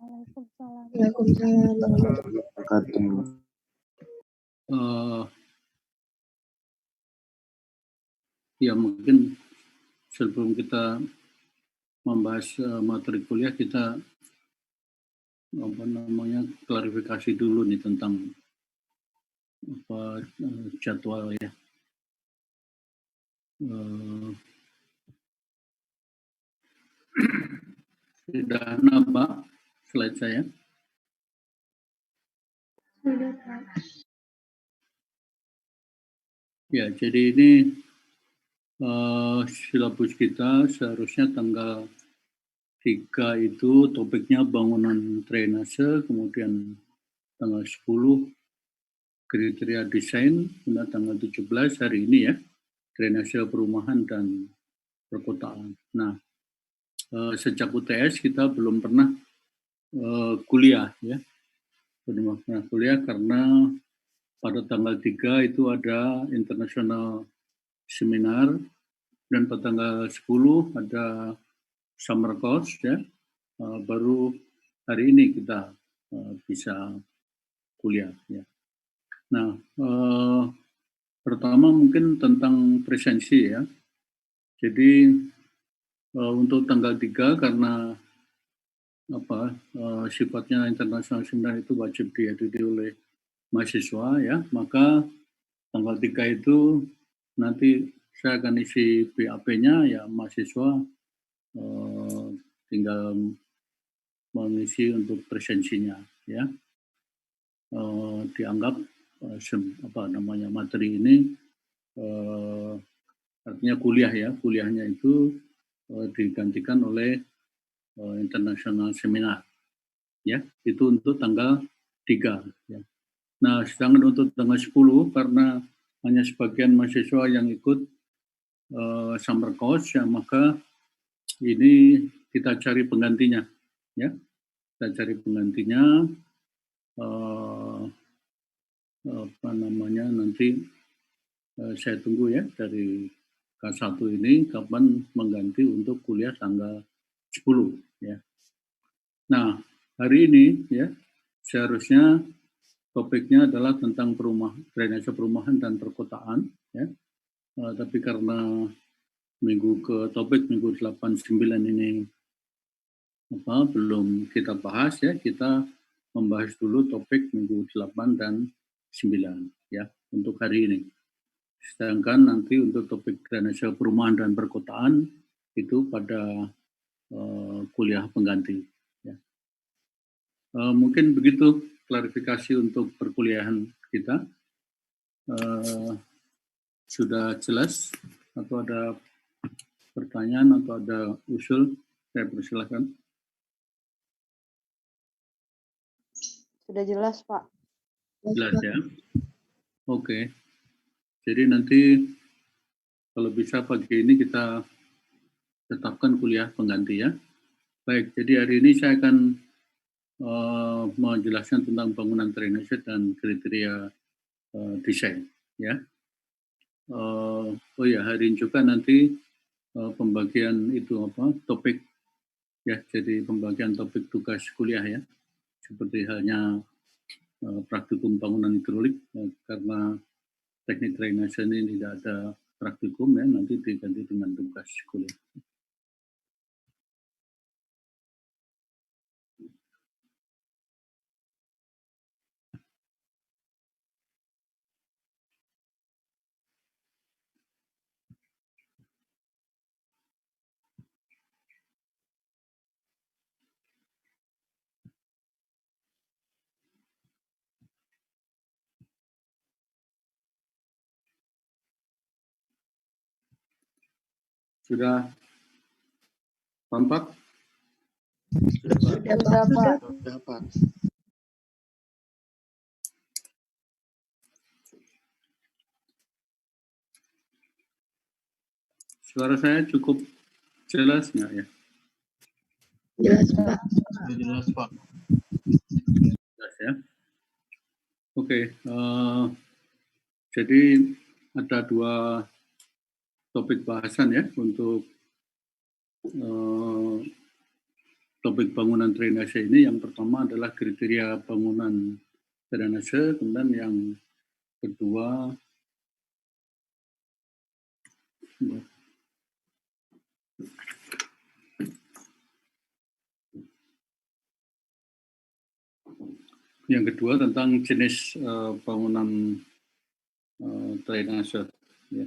Waalaikumsalam. Waalaikumsalam warahmatullahi wabarakatuh. Ya mungkin sebelum kita membahas materi kuliah, kita klarifikasi dulu nih tentang jadwal ya. Sudah nampak slide saya? Sudah, Pak. Ya, jadi ini silabus kita seharusnya tanggal 3 itu topiknya bangunan drainase, kemudian tanggal 10 kriteria desain, kemudian tanggal 17 hari ini ya, drainase perumahan dan perkotaan. Nah, sejak UTS kita belum pernah kuliah ya, belum pernah kuliah karena pada tanggal 3 itu ada international seminar, dan pada tanggal 10 ada summer course ya, baru hari ini kita bisa kuliah ya. Nah, pertama mungkin tentang presensi ya. Jadi untuk tanggal 3 karena sifatnya international seminar itu wajib dihadiri oleh mahasiswa ya, maka tanggal 3 itu nanti saya akan isi BAP-nya ya, mahasiswa tinggal mengisi untuk presensinya ya. Dianggap materi ini artinya kuliah ya, kuliahnya itu digantikan oleh international seminar ya, itu untuk tanggal 3 ya. Nah, sedangkan untuk tanggal 10 karena hanya sebagian mahasiswa yang ikut summer course ya, maka ini kita cari penggantinya ya. Kita cari penggantinya nanti saya tunggu ya dari K1 ini kapan mengganti untuk kuliah tanggal 10 ya. Nah, hari ini ya seharusnya topiknya adalah tentang drainase perumahan dan perkotaan ya. Tapi karena topik minggu 8-9 ini belum kita bahas ya, kita membahas dulu topik minggu 8 dan 9 ya untuk hari ini. Sedangkan nanti untuk topik drainase perumahan dan perkotaan itu pada kuliah pengganti ya. Mungkin begitu klarifikasi untuk perkuliahan kita. Sudah jelas atau ada pertanyaan atau ada usul? Saya persilahkan. Sudah jelas, Pak. Jelas ya. Oke. Jadi nanti kalau bisa pagi ini kita tetapkan kuliah pengganti ya. Baik, jadi hari ini saya akan menjelaskan tentang bangunan drainase dan kriteria desain ya. Hari ini juga nanti pembagian itu topik ya, jadi pembagian topik tugas kuliah ya, seperti halnya praktikum bangunan hidrolik karena teknik drainase ini tidak ada praktikum ya, nanti diganti dengan tugas kuliah. Sudah tampak? Sudah, Pak. Suara saya cukup jelas nggak ya? Jelas, Pak. Jelas, Pak. Jelas ya. Oke, jadi ada 2 topik bahasan ya untuk topik bangunan drainase ini, yang pertama adalah kriteria bangunan drainase, kemudian yang kedua tentang jenis bangunan drainase. Ya.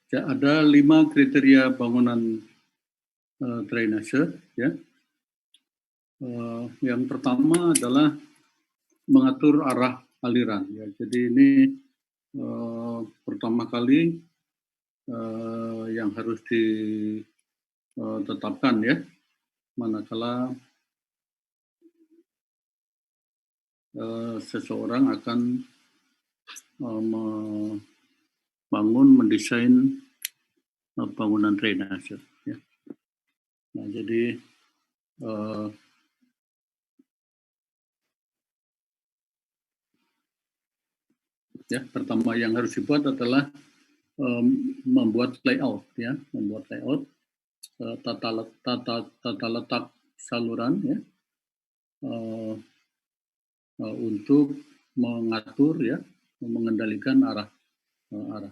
Ada 5 kriteria bangunan drainase. Ya. Yang pertama adalah mengatur arah aliran. Ya. Jadi ini pertama kali yang harus ditetapkan, ya, manakala seseorang akan mendesain bangunan drainase. Ya. Nah, jadi ya, pertama yang harus dibuat adalah membuat layout, ya, tata letak saluran, ya, untuk mengatur, ya, mengendalikan arah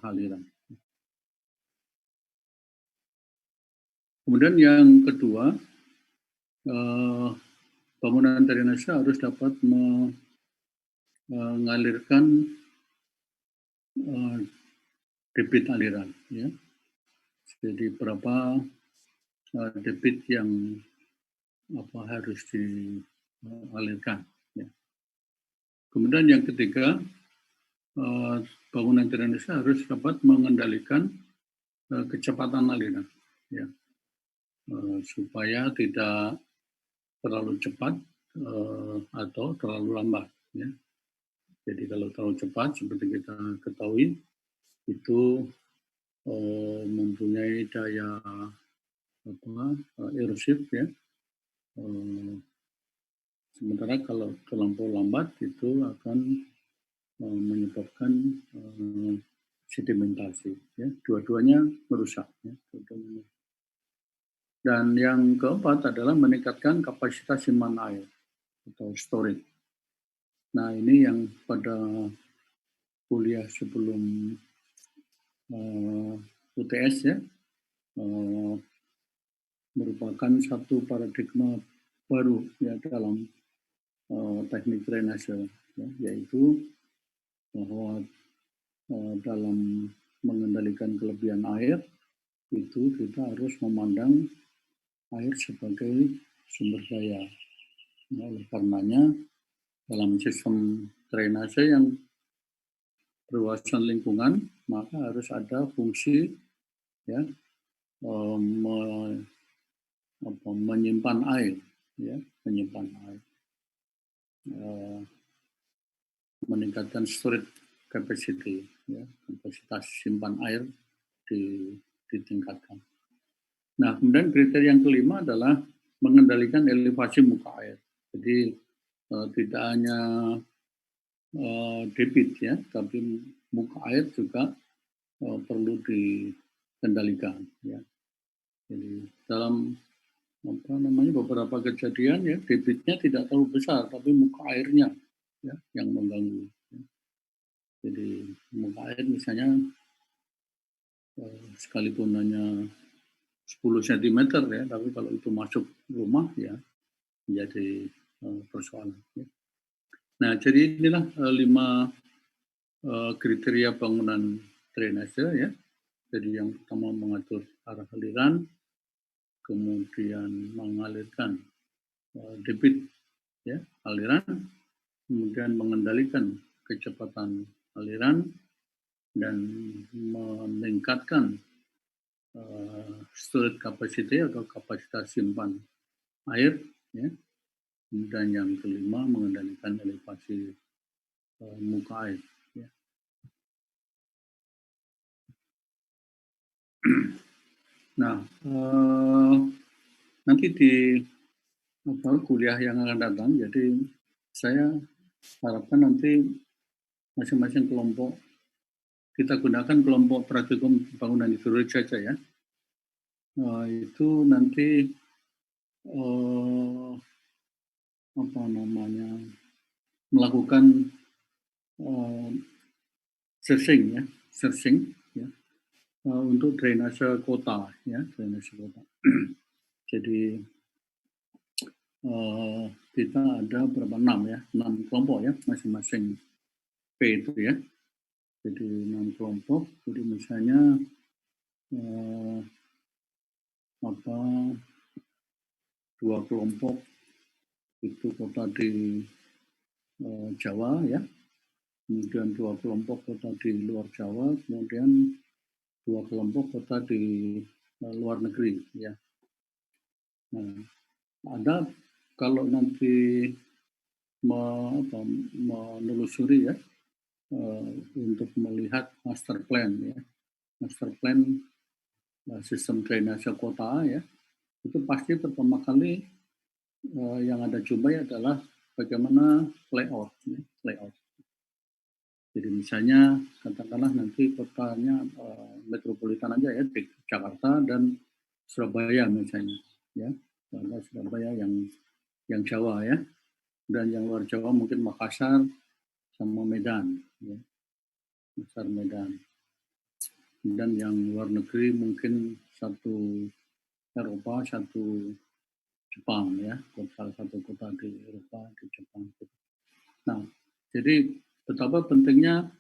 aliran. Kemudian yang kedua, bangunan drainase harus dapat mengalirkan debit aliran, ya. Jadi berapa debit yang harus dialirkan. Ya. Kemudian yang ketiga, bangunan drainase harus dapat mengendalikan kecepatan aliran, ya, supaya tidak terlalu cepat atau terlalu lambat. Ya. Jadi kalau terlalu cepat, seperti kita ketahui, itu mempunyai daya erosif, ya. Sementara kalau terlampau lambat itu akan menyebabkan sedimentasi, ya. Dua-duanya merusak, ya. Dan yang keempat adalah meningkatkan kapasitas simpan air atau storage. Nah, ini yang pada kuliah sebelum UTS, ya, merupakan satu paradigma baru, ya, dalam teknik drainase, ya, yaitu bahwa dalam mengendalikan kelebihan air itu kita harus memandang air sebagai sumber daya. Nah, oleh karenanya dalam sistem drainase yang berwawasan lingkungan, maka harus ada fungsi, ya, menyimpan air, ya, meningkatkan storage capacity, ya, kapasitas simpan air ditingkatkan. Nah, kemudian kriteria yang kelima adalah mengendalikan elevasi muka air. Jadi tidak hanya debit, ya, tapi muka air juga perlu dikendalikan, ya. Jadi dalam beberapa kejadian, ya, debitnya tidak terlalu besar, tapi muka airnya, ya, yang mengganggu. Ya. Jadi muka air misalnya sekalipun hanya 10 cm, ya, tapi kalau itu masuk rumah, ya, menjadi persoalan. Ya. Nah, jadi inilah 5 kriteria bangunan drainase, ya. Jadi yang pertama mengatur arah aliran, kemudian mengalirkan debit, ya, aliran, kemudian mengendalikan kecepatan aliran dan meningkatkan storage capacity atau kapasitas simpan air, ya. Dan yang kelima mengendalikan elevasi muka air. Ya. Nah, nanti di kuliah yang akan datang, jadi saya harapkan nanti masing-masing kelompok kita gunakan kelompok praktikum pembangunan hidrolit saja ya. Itu nanti melakukan searching ya, untuk drainase kota ya, drainase kota. Jadi kita ada berapa 6 kelompok ya, masing-masing P itu ya. Jadi 6 kelompok. Jadi misalnya 2 kelompok itu kota di Jawa ya, kemudian 2 kelompok kota di luar Jawa, kemudian 2 kelompok kota di luar negeri ya. Nah, ada kalau nanti menelusuri ya, untuk melihat master plan ya, master plan sistem drainase kota ya, itu pasti pertama kali yang ada coba adalah bagaimana layout ya, layout. Jadi misalnya katakanlah nanti kotanya metropolitan aja ya, di Jakarta dan Surabaya misalnya ya, Surabaya yang Jawa ya, dan yang luar Jawa mungkin Makassar sama Medan ya, Makassar Medan. Dan yang luar negeri mungkin satu Eropa, satu Jepang ya, salah satu kota di Eropa, di Jepang. Nah, jadi betapa pentingnya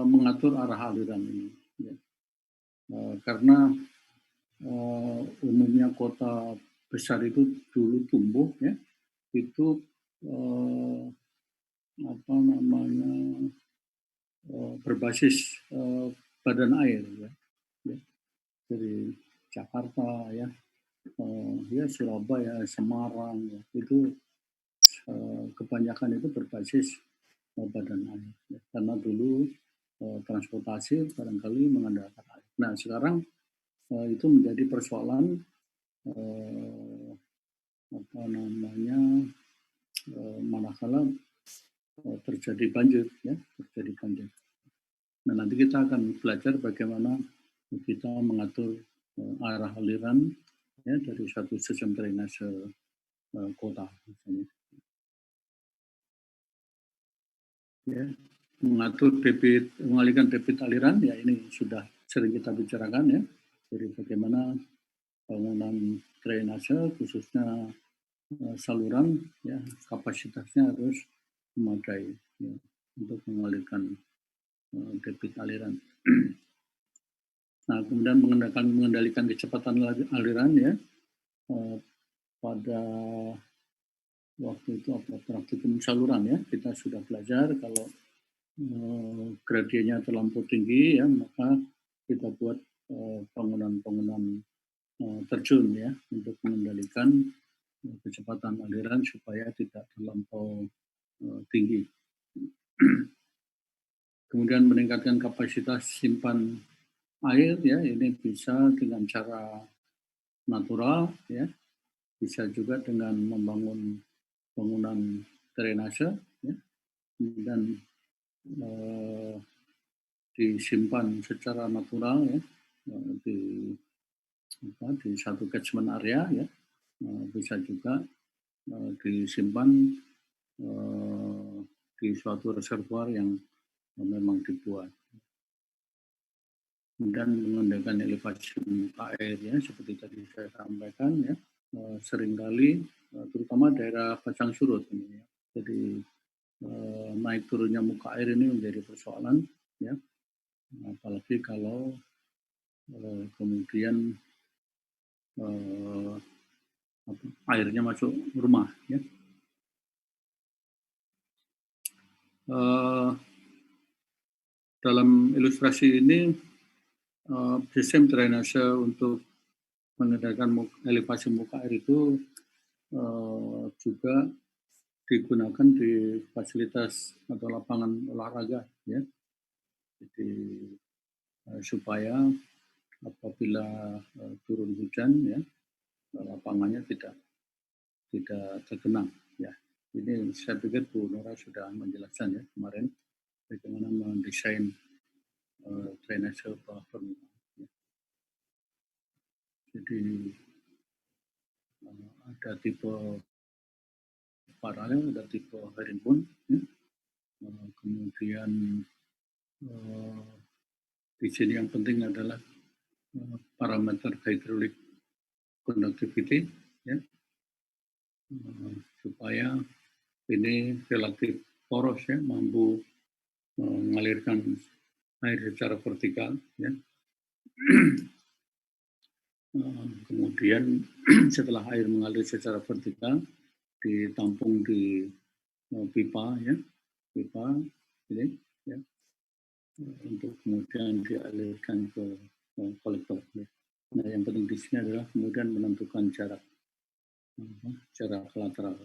mengatur arah aliran ini ya. Karena umumnya kota besar itu dulu tumbuh ya, itu berbasis badan air ya. Dari Jakarta ya, Surabaya, Semarang ya, itu kebanyakan itu berbasis badan air ya. Karena dulu transportasi barangkali mengandalkan air. Nah sekarang itu menjadi persoalan manakala terjadi banjir ya, terjadi banjir. Nah nanti kita akan belajar bagaimana kita mengatur arah aliran ya dari satu sistem drainase kota misalnya. Ya, mengatur debit, mengalihkan debit aliran ya, ini sudah sering kita bicarakan ya. Jadi bagaimana bangunan drainase khususnya saluran ya, kapasitasnya harus memadai ya, untuk mengalihkan debit aliran. Nah, kemudian mengendalikan kecepatan aliran ya, pada waktu itu praktikum saluran ya, kita sudah belajar kalau gradiennya terlampau tinggi ya, maka kita buat bangunan-bangunan terjun ya, untuk mengendalikan kecepatan aliran supaya tidak terlampau tinggi. Kemudian meningkatkan kapasitas simpan air ya, ini bisa dengan cara natural ya, bisa juga dengan membangun bangunan drainase ya, dan disimpan secara natural ya, di satu catchment area ya, bisa juga disimpan di suatu reservoir yang memang dibuat. Dan mengendalikan elevasi muka air ya, seperti tadi saya sampaikan ya, seringkali terutama daerah pasang surut ini ya. Jadi naik turunnya muka air ini menjadi persoalan ya, apalagi kalau kemudian airnya masuk rumah ya. dalam ilustrasi ini sistem drainase untuk mengendalikan elevasi muka air itu juga digunakan di fasilitas atau lapangan olahraga, ya. Jadi supaya apabila turun hujan, ya, lapangannya tidak tergenang, ya. Ini saya pikir Bu Nora sudah menjelaskan, ya, kemarin bagaimana mendesain drainase bawah permukaan. Ya. Jadi ada tipe paralel, ada tipe herringbone, ya. Kemudian di sini yang penting adalah parameter hydraulic conductivity, ya, supaya ini relatif poros, ya, mampu mengalirkan air secara vertikal, ya. Kemudian setelah air mengalir secara vertikal ditampung di pipa, ya, pipa ini, ya, untuk kemudian dialirkan ke kolektor. Ya. Nah, yang penting di sini adalah kemudian menentukan jarak lateral.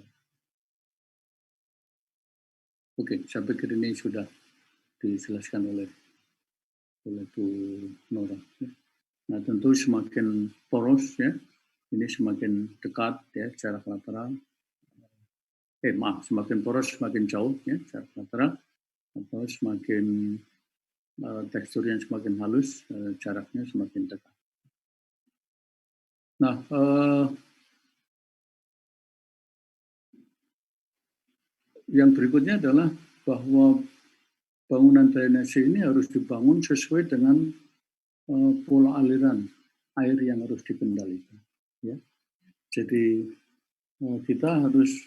Oke, saya pikir ini sudah dijelaskan oleh Bu Nora. Ya. Nah, tentu semakin poros, ya, ini semakin dekat, ya, jarak lateral. Semakin poros semakin jauh, ya, jarak lateral, atau semakin teksturnya semakin halus, jaraknya semakin dekat. Nah, yang berikutnya adalah bahwa bangunan drainase ini harus dibangun sesuai dengan pola aliran air yang harus dikendalikan. Ya. Jadi kita harus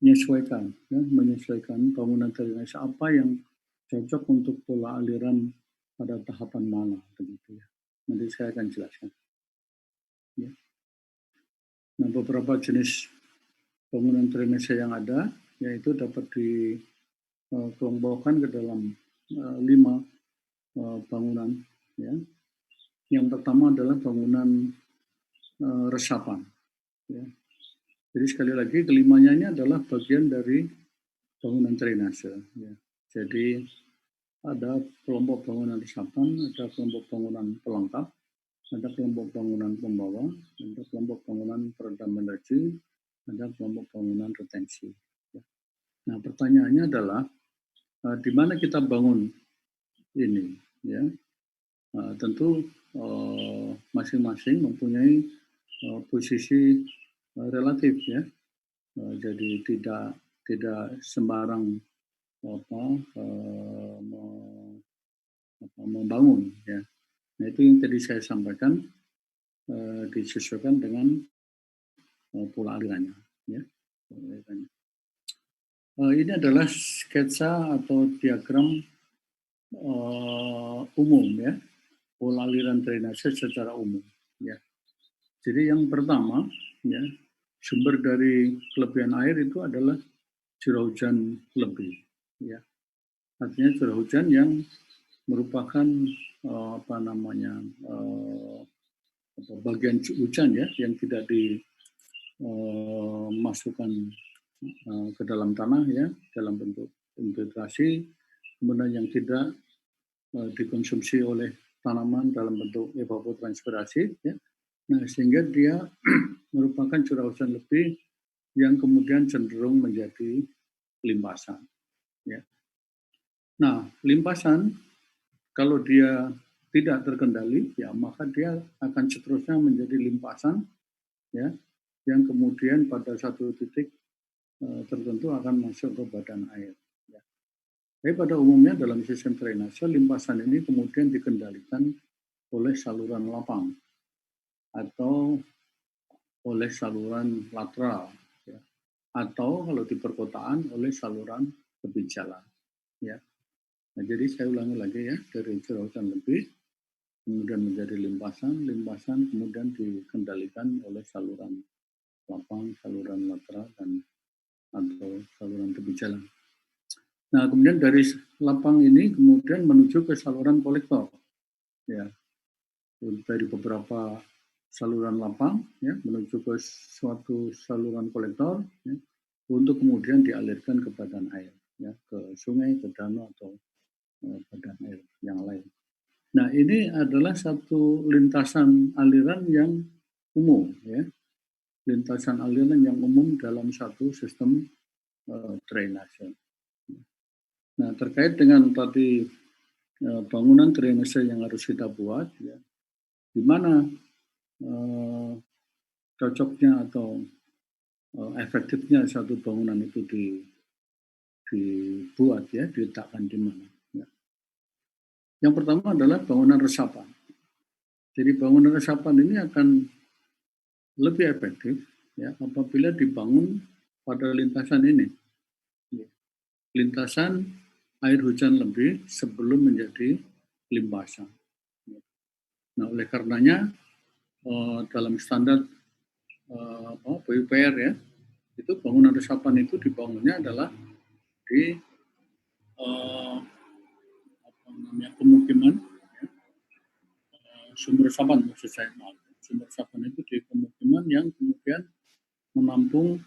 menyesuaikan bangunan drainase apa yang cocok untuk pola aliran pada tahapan mana, begitu, ya. Nanti saya akan jelaskan. Ya. Nah, beberapa jenis bangunan drainase yang ada, yaitu dapat dikelompokkan ke dalam 5 bangunan. Ya. Yang pertama adalah bangunan resapan. Ya. Jadi sekali lagi kelimanya ini adalah bagian dari bangunan drainase. Ya. Jadi ada kelompok bangunan resapan, ada kelompok bangunan pelengkap, ada kelompok bangunan pembawa, ada kelompok bangunan peredam energi, ada kelompok bangunan retensi. Ya. Nah, pertanyaannya adalah di mana kita bangun ini? Ya. Tentu masing-masing mempunyai posisi relatif, ya. Jadi tidak sembarang membangun, ya. Nah, itu yang tadi saya sampaikan, disesuaikan dengan pola alirannya, ya. Ini adalah sketsa atau diagram umum, ya, pola aliran drainase secara umum, ya. Jadi yang pertama, ya, sumber dari kelebihan air itu adalah curah hujan lebih, ya. Artinya curah hujan yang merupakan bagian hujan, ya, yang tidak dimasukkan ke dalam tanah, ya, dalam bentuk infiltrasi, kemudian yang tidak dikonsumsi oleh tanaman dalam bentuk evapotranspirasi, ya. Nah, sehingga dia merupakan curah hujan lebih yang kemudian cenderung menjadi limpasan, ya. Nah, limpasan kalau dia tidak terkendali, ya, maka dia akan seterusnya menjadi limpasan, ya, yang kemudian pada satu titik tertentu akan masuk ke badan air. Ya. Tapi pada umumnya dalam sistem drainase, limpasan ini kemudian dikendalikan oleh saluran lapang atau oleh saluran lateral, ya. Atau kalau di perkotaan oleh saluran tepi jalan, ya. Nah, jadi saya ulangi lagi, ya, dari curah hujan lebih kemudian menjadi limpasan, kemudian dikendalikan oleh saluran lapang, saluran lateral, dan atau saluran tepi jalan. Nah, kemudian dari lapang ini kemudian menuju ke saluran kolektor. Ya, dari beberapa saluran lapang ya menuju ke suatu saluran kolektor ya, untuk kemudian dialirkan ke badan air ya, ke sungai, ke danau atau badan air yang lain. Nah, ini adalah satu lintasan aliran yang umum ya. Lintasan aliran yang umum dalam satu sistem drainase. Nah, terkait dengan tadi bangunan drainase yang harus kita buat, ya, di mana cocoknya atau efektifnya satu bangunan itu dibuat, ya, diletakkan di mana. Ya. Yang pertama adalah bangunan resapan. Jadi bangunan resapan ini akan lebih efektif, ya, apabila dibangun pada lintasan ini. Lintasan air hujan lebih sebelum menjadi limpasan. Nah, oleh karenanya dalam standar PUPR ya, itu bangunan resapan itu dibangunnya adalah di pemukiman ya, sumber resapan maksud saya, sumber resapan itu di pemukiman yang kemudian menampung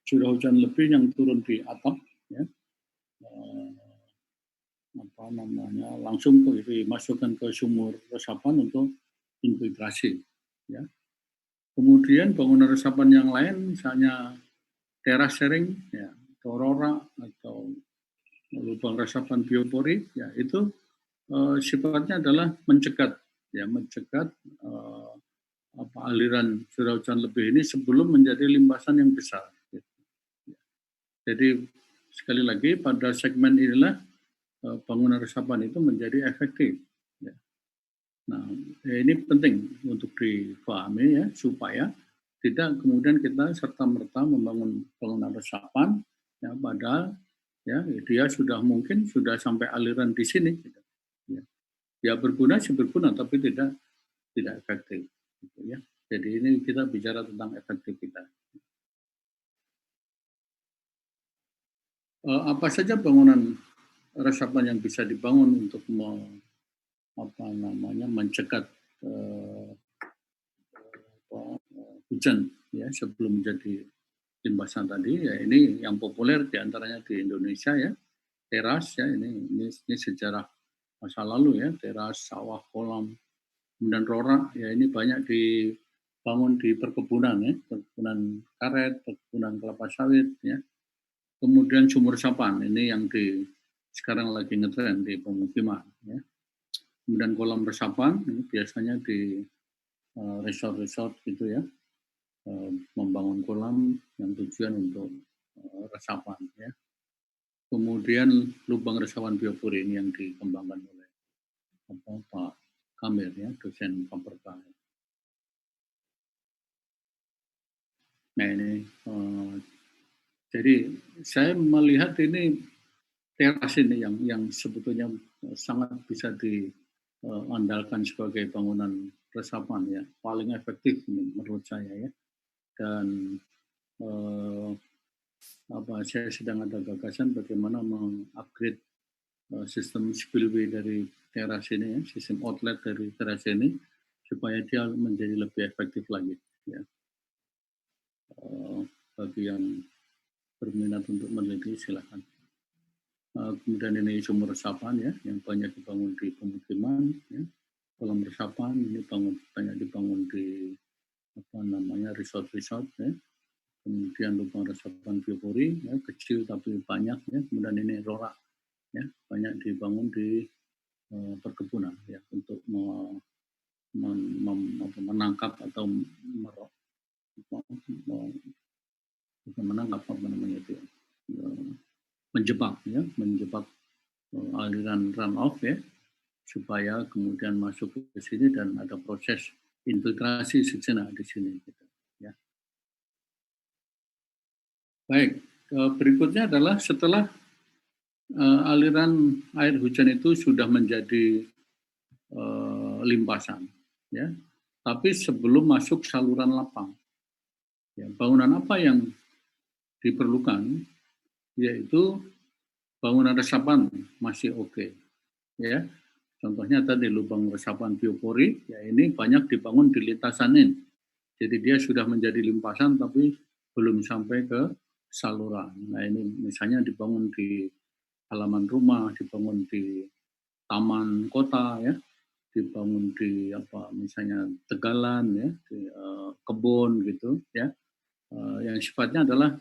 curah hujan lebih yang turun di atap ya, langsung dimasukkan ke sumur resapan untuk infiltrasi ya. Kemudian bangunan resapan yang lain misalnya teras sharing ya, atau rora atau lubang resapan biopori ya, itu sifatnya adalah mencegat aliran curah hujan lebih ini sebelum menjadi limpasan yang besar. Jadi sekali lagi pada segmen inilah bangunan resapan itu menjadi efektif. Ya. Nah, ini penting untuk dipahami ya, supaya tidak kemudian kita serta-merta membangun bangunan resapan, ya, padahal ya dia mungkin sudah sampai aliran di sini. Gitu. Ya. Ya berguna sih berguna, tapi tidak efektif. Gitu, ya. Jadi ini kita bicara tentang efektivitas. Apa saja bangunan resapan yang bisa dibangun untuk mencegat hujan ya sebelum menjadi limpasan tadi ya, ini yang populer diantaranya di Indonesia ya, teras ya, ini sejarah masa lalu ya, teras, sawah, kolam, kemudian rora ya, ini banyak dibangun di perkebunan ya, perkebunan karet, perkebunan kelapa sawit ya. Kemudian sumur resapan, ini yang sekarang lagi ngetren di pemukiman. Ya. Kemudian kolam resapan, ini biasanya di resort-resort gitu ya, membangun kolam yang tujuan untuk resapan. Ya. Kemudian lubang resapan biopori ini yang dikembangkan oleh Pak Kamil ya, dosen Pamperka. Nah ini jadi saya melihat ini teras ini yang sebetulnya sangat bisa diandalkan sebagai bangunan resapan ya, paling efektif ini menurut saya ya. Dan saya sedang ada gagasan bagaimana mengupgrade sistem spillway dari teras ini ya, sistem outlet dari teras ini supaya dia menjadi lebih efektif lagi ya. Bagi yang berminat untuk meneliti silakan. Kemudian ini sumur resapan ya, yang banyak dibangun di pemukiman ya. Kolam resapan ini banyak dibangun di resort-resort ya. Kemudian lubang resapan biopori ya, kecil tapi banyak ya. Kemudian ini rora ya, banyak dibangun di perkebunan ya, untuk menangkap atau menjebak aliran runoff ya, supaya kemudian masuk ke sini dan ada proses infiltrasi sejenak di sini. Gitu, ya. Baik, berikutnya adalah setelah aliran air hujan itu sudah menjadi limpasan, ya, tapi sebelum masuk saluran lapang, ya, bangunan apa yang diperlukan, yaitu bangunan resapan masih oke, ya. Contohnya tadi lubang resapan biopori, ya ini banyak dibangun di lintasanin. Jadi dia sudah menjadi limpasan tapi belum sampai ke saluran. Nah ini misalnya dibangun di halaman rumah, dibangun di taman kota, ya, dibangun di misalnya tegalan, ya, di kebun gitu, ya, yang sifatnya adalah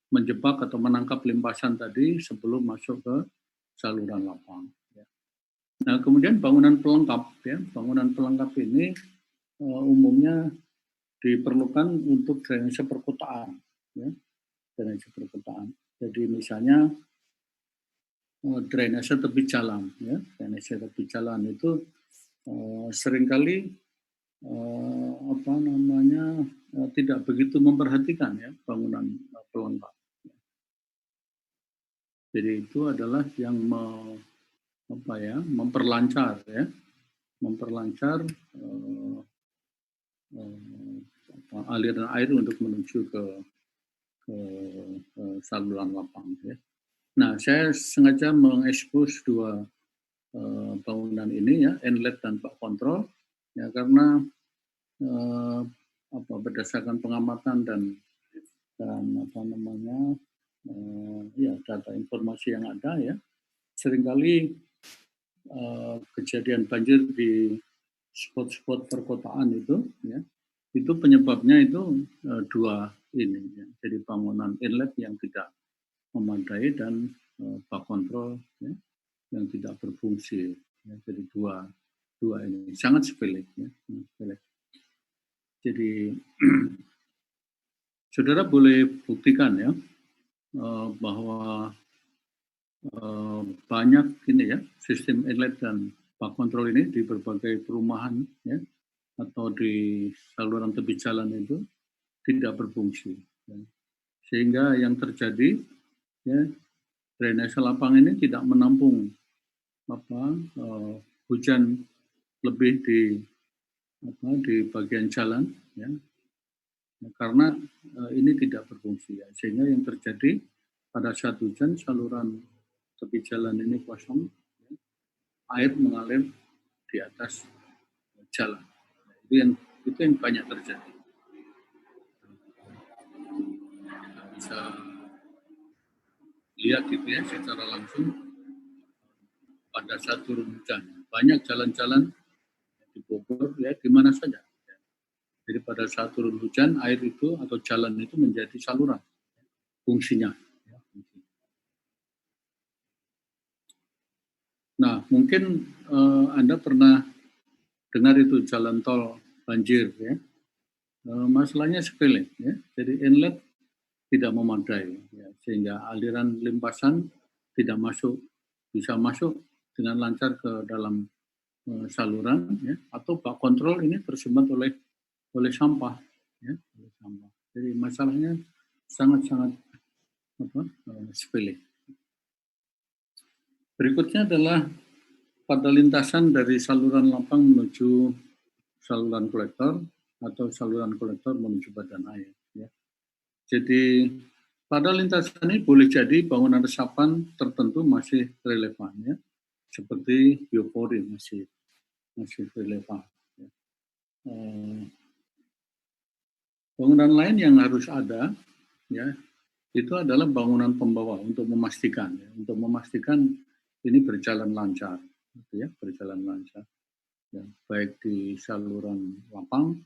menjebak atau menangkap limpasan tadi sebelum masuk ke saluran lapang. Ya. Nah kemudian bangunan pelengkap, ya, bangunan pelengkap ini umumnya diperlukan untuk drainase perkotaan, ya, drainase perkotaan. Jadi misalnya drainase tepi jalan, ya, drainase tepi jalan itu seringkali tidak begitu memperhatikan, ya, bangunan pelengkap. Jadi itu adalah yang memperlancar, ya, memperlancar aliran air untuk menuju ke saluran lapang, ya. Nah, saya sengaja mengekspos dua bangunan ini, ya, inlet dan bak kontrol, ya, karena berdasarkan pengamatan dan data informasi yang ada, ya, seringkali kejadian banjir di spot-spot perkotaan itu, ya, itu penyebabnya itu dua ini, ya. Jadi bangunan inlet yang tidak memadai dan bak kontrol, ya, yang tidak berfungsi, ya. Jadi dua ini sangat sepele, ya, sepele. Jadi saudara boleh buktikan, ya, bahwa banyak ini, ya, sistem inlet dan bak kontrol ini di berbagai perumahan, ya, atau di saluran tepi jalan itu tidak berfungsi, ya. Sehingga yang terjadi, ya, drainase lapang ini tidak menampung hujan lebih di bagian jalan, ya, karena ini tidak berfungsi, ya. Sehingga yang terjadi pada saat hujan saluran tepi jalan ini kosong, ya, air mengalir di atas jalan. Itu yang banyak terjadi. Kita bisa lihat gitu, ya, secara langsung pada saat turun hujan. Banyak jalan-jalan di Bogor, ya, di mana saja. Jadi pada saat turun hujan, air itu atau jalan itu menjadi saluran fungsinya. Nah, mungkin Anda pernah dengar itu jalan tol banjir, ya. Masalahnya sepele, ya. Jadi inlet tidak memadai, ya, sehingga aliran limpasan tidak bisa masuk dengan lancar ke dalam saluran, ya, atau bak kontrol ini tersumbat oleh sampah, ya, oleh sampah. Jadi masalahnya sangat-sangat sepele. Berikutnya adalah pada lintasan dari saluran lapang menuju saluran kolektor atau saluran kolektor menuju badan air, ya. Jadi pada lintasan ini boleh jadi bangunan resapan tertentu masih relevan, ya, seperti biopori masih relevan, ya. Bangunan lain yang harus ada, ya, itu adalah bangunan pembawa untuk memastikan ini berjalan lancar, gitu, ya, berjalan lancar, ya, baik di saluran lapang,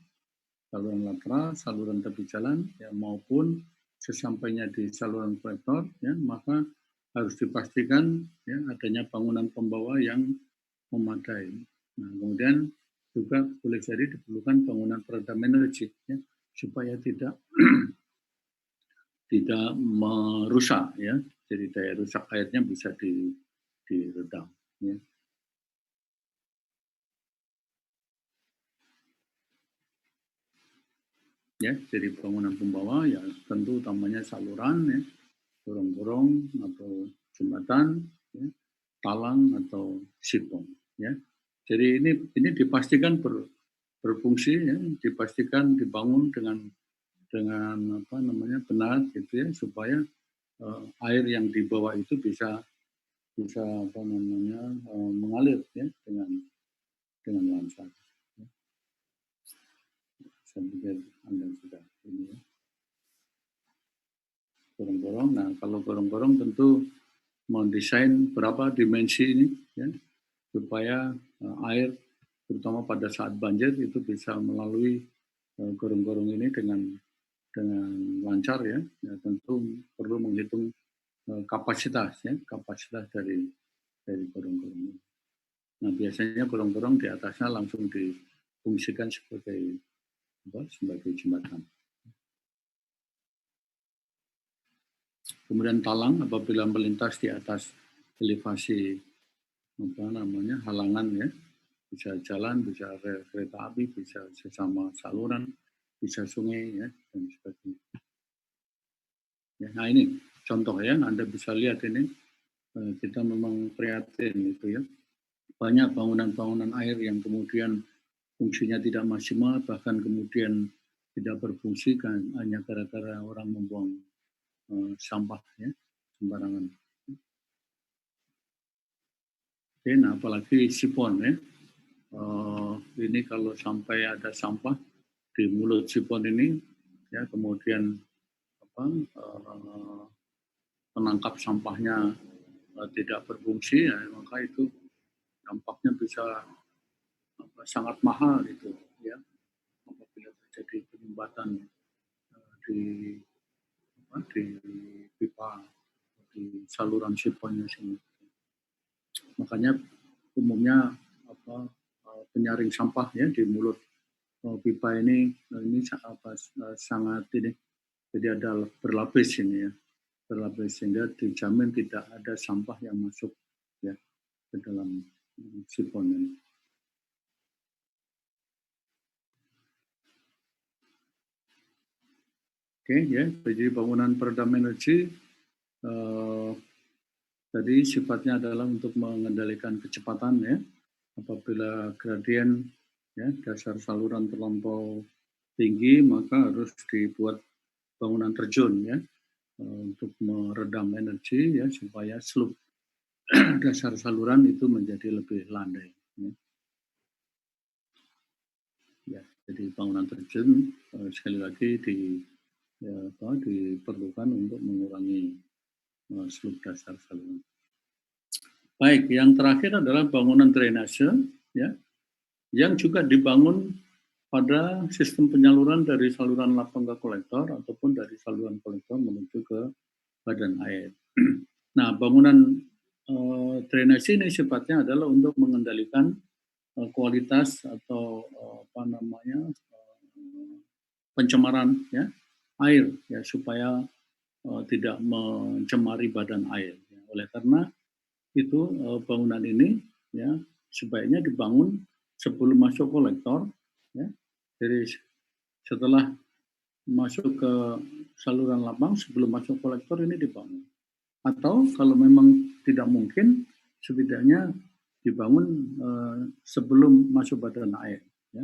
saluran lateral, saluran tepi jalan, ya, maupun sesampainya di saluran kolektor, ya, maka harus dipastikan, ya, adanya bangunan pembawa yang memadai. Nah, kemudian juga boleh jadi diperlukan bangunan peredam energi, ya, supaya tidak merusak, ya. Jadi daya rusak airnya bisa diredam, ya. Ya, jadi bangunan pembawa, ya, tentu utamanya saluran, ya, gorong-gorong atau jembatan, ya, talang atau sipong, ya. Jadi ini dipastikan berfungsi, ya, dipastikan dibangun dengan benar, gitu, ya, supaya air yang dibawa itu bisa bisa mengalir ya dengan lancar. Ya. Saya pikir Anda sudah ini ya. Gorong-gorong. Nah, kalau gorong-gorong tentu mendesain berapa dimensi ini ya supaya air terutama pada saat banjir itu bisa melalui gorong-gorong ini dengan lancar ya. Tentu perlu menghitung kapasitas dari gorong-gorong ini. Nah, biasanya gorong-gorong di atasnya langsung difungsikan sebagai jembatan. Kemudian talang apabila melintas di atas elevasi halangan ya, bisa jalan, bisa kereta api, bisa sesama saluran, bisa sungai ya dan sebagainya. Ya, nah ini contoh ya, Anda bisa lihat ini kita memang prihatin itu ya. Banyak bangunan-bangunan air yang kemudian fungsinya tidak maksimal, bahkan kemudian tidak berfungsi kan hanya gara-gara orang membuang sampah ya sembarangan. Oke, nah apalagi sipon ya. Ini kalau sampai ada sampah di mulut sipon ini, ya kemudian penangkap sampahnya tidak berfungsi, ya, maka itu dampaknya bisa sangat mahal itu, ya apabila terjadi penyumbatan di pipa di saluran siponnya sini. Makanya umumnya penyaring sampah ya di mulut pipa ini sangat ini, jadi ada berlapis ini ya, berlapis sehingga dijamin tidak ada sampah yang masuk ya ke dalam sipon ini. Oke ya, jadi bangunan peredam energi tadi sifatnya adalah untuk mengendalikan kecepatan ya. Apabila gradien ya dasar saluran terlampau tinggi, maka harus dibuat bangunan terjun ya untuk meredam energi ya supaya slope dasar saluran itu menjadi lebih landai. Ya. Ya, jadi bangunan terjun sekali lagi diperlukan untuk mengurangi slope dasar saluran. Baik, yang terakhir adalah bangunan drainase ya, yang juga dibangun pada sistem penyaluran dari saluran lapang ke kolektor ataupun dari saluran kolektor menuju ke badan air. Nah, bangunan drainase ini sifatnya adalah untuk mengendalikan kualitas atau pencemaran ya air ya supaya tidak mencemari badan air. Ya. Oleh karena itu bangunan ini ya sebaiknya dibangun sebelum masuk kolektor ya. Jadi setelah masuk ke saluran lapang sebelum masuk kolektor ini dibangun. Atau kalau memang tidak mungkin setidaknya dibangun sebelum masuk badan air ya.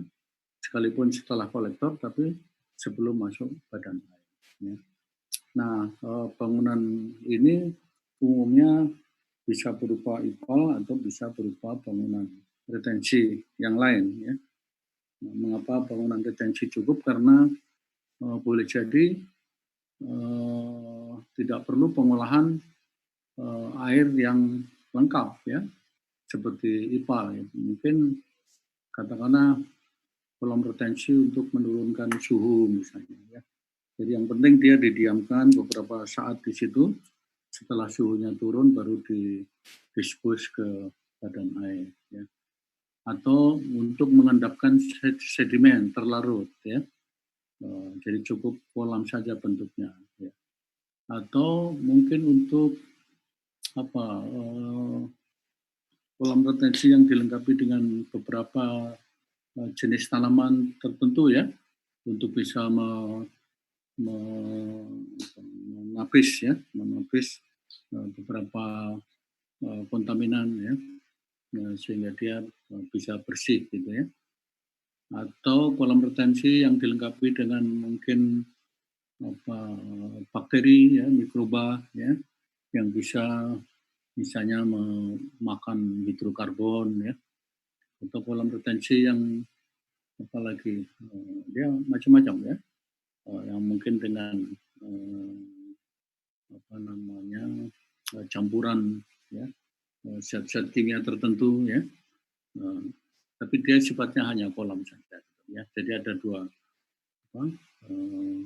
Sekalipun setelah kolektor tapi sebelum masuk badan air ya. Nah, bangunan ini umumnya bisa berupa IPAL atau bisa berupa bangunan retensi yang lain ya. Nah, mengapa bangunan retensi cukup? Karena boleh jadi tidak perlu pengolahan air yang lengkap ya, seperti IPAL. Ya. Mungkin katakanlah kolam retensi untuk menurunkan suhu misalnya ya. Jadi yang penting dia didiamkan beberapa saat di situ. Setelah suhunya turun baru didispos ke badan air ya. Atau untuk mengendapkan sedimen terlarut ya. Jadi cukup kolam saja bentuknya ya. Atau mungkin untuk kolam retensi yang dilengkapi dengan beberapa jenis tanaman tertentu ya untuk bisa menapis beberapa kontaminan ya, sehingga dia bisa bersih gitu ya. Atau kolam retensi yang dilengkapi dengan mungkin bakteri ya, mikroba ya, yang bisa misalnya memakan hidrokarbon ya, atau kolam retensi yang apalagi dia macam-macam ya, yang mungkin dengan apa namanya campuran ya zat-zat kimia tertentu ya, tapi dia sifatnya hanya kolam saja ya. Jadi ada dua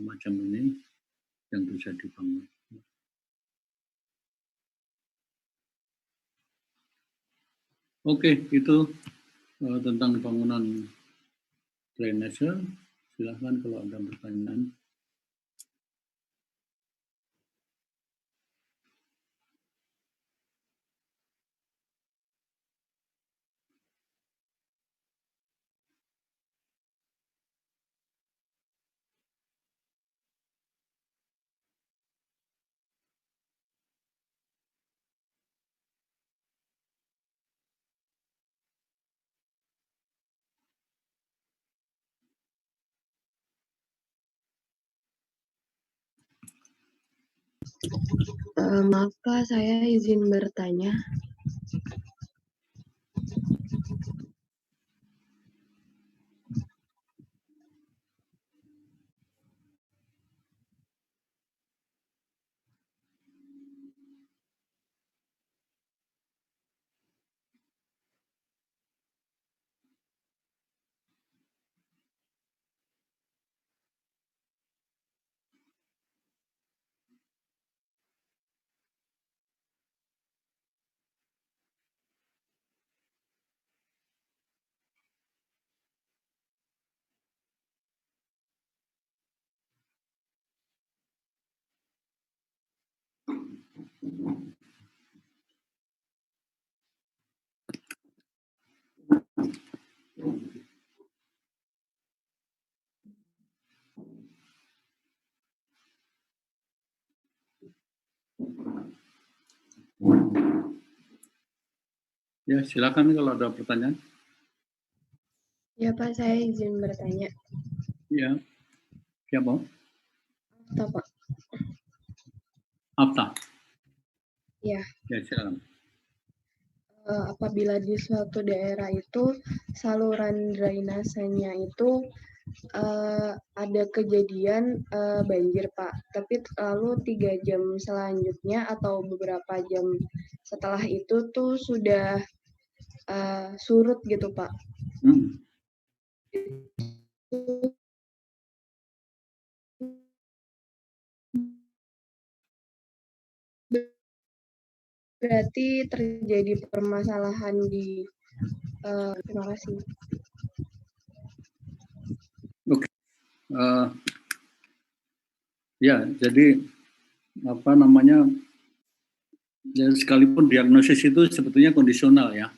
macam ini yang bisa dibangun. Oke, itu tentang bangunan drainase. Silahkan kalau ada pertanyaan. Maaf Pak, saya izin bertanya. Ya, silakan kalau ada pertanyaan. Ya Pak, saya izin bertanya. Ya, siapa? Afta Pak. Afta. Ya. Ya, silakan. Apabila di suatu daerah itu saluran drainasenya itu ada kejadian banjir Pak, tapi lalu 3 jam selanjutnya atau beberapa jam setelah itu tuh sudah surut gitu Pak. Berarti terjadi permasalahan di terima kasih. Oke. Ya, jadi apa namanya? Ya, sekalipun diagnosis itu sebetulnya kondisional ya.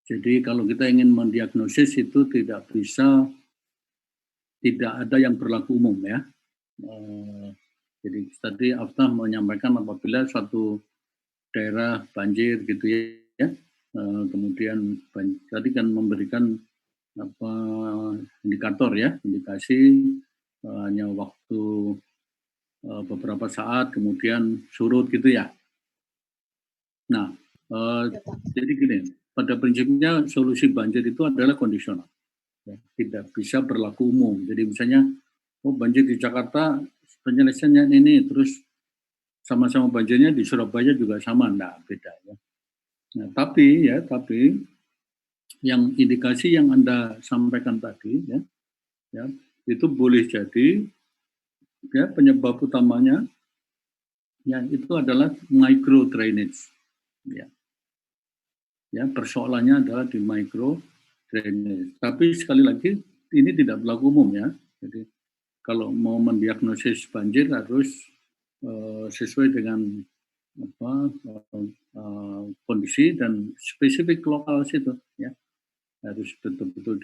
Jadi kalau kita ingin mendiagnosis itu tidak ada yang berlaku umum ya. Jadi tadi Afta menyampaikan apabila suatu daerah banjir gitu ya, kemudian tadi kan memberikan apa indikator ya, indikasi hanya waktu beberapa saat kemudian surut gitu ya. Nah, jadi gini, pada prinsipnya solusi banjir itu adalah kondisional, ya, tidak bisa berlaku umum. Jadi misalnya, banjir di Jakarta penyelesaiannya ini, terus sama-sama banjirnya di Surabaya juga sama, enggak, beda ya. Nah, tapi yang indikasi yang Anda sampaikan tadi ya itu boleh jadi ya penyebab utamanya ya itu adalah micro drainage ya. Ya, persoalannya adalah di micro drainage. Tapi sekali lagi ini tidak berlaku umum ya. Jadi kalau mau mendiagnosis banjir harus sesuai dengan kondisi dan spesifik lokal situ ya, harus betul-betul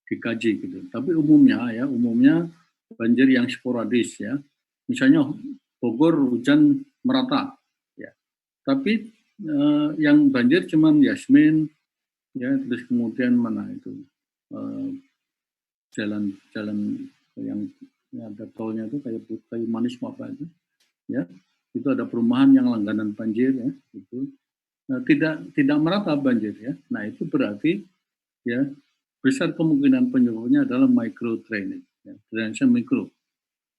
dikaji gitu. Tapi umumnya banjir yang sporadis ya, misalnya Bogor hujan merata ya, tapi yang banjir cuman Yasmin ya, terus kemudian mana itu jalan yang ada tolnya itu kayu manis apa itu ya, itu ada perumahan yang langganan banjir ya, itu tidak merata banjir ya. Nah itu berarti ya besar kemungkinan penyebabnya adalah micro drainage, ya, drainase mikro.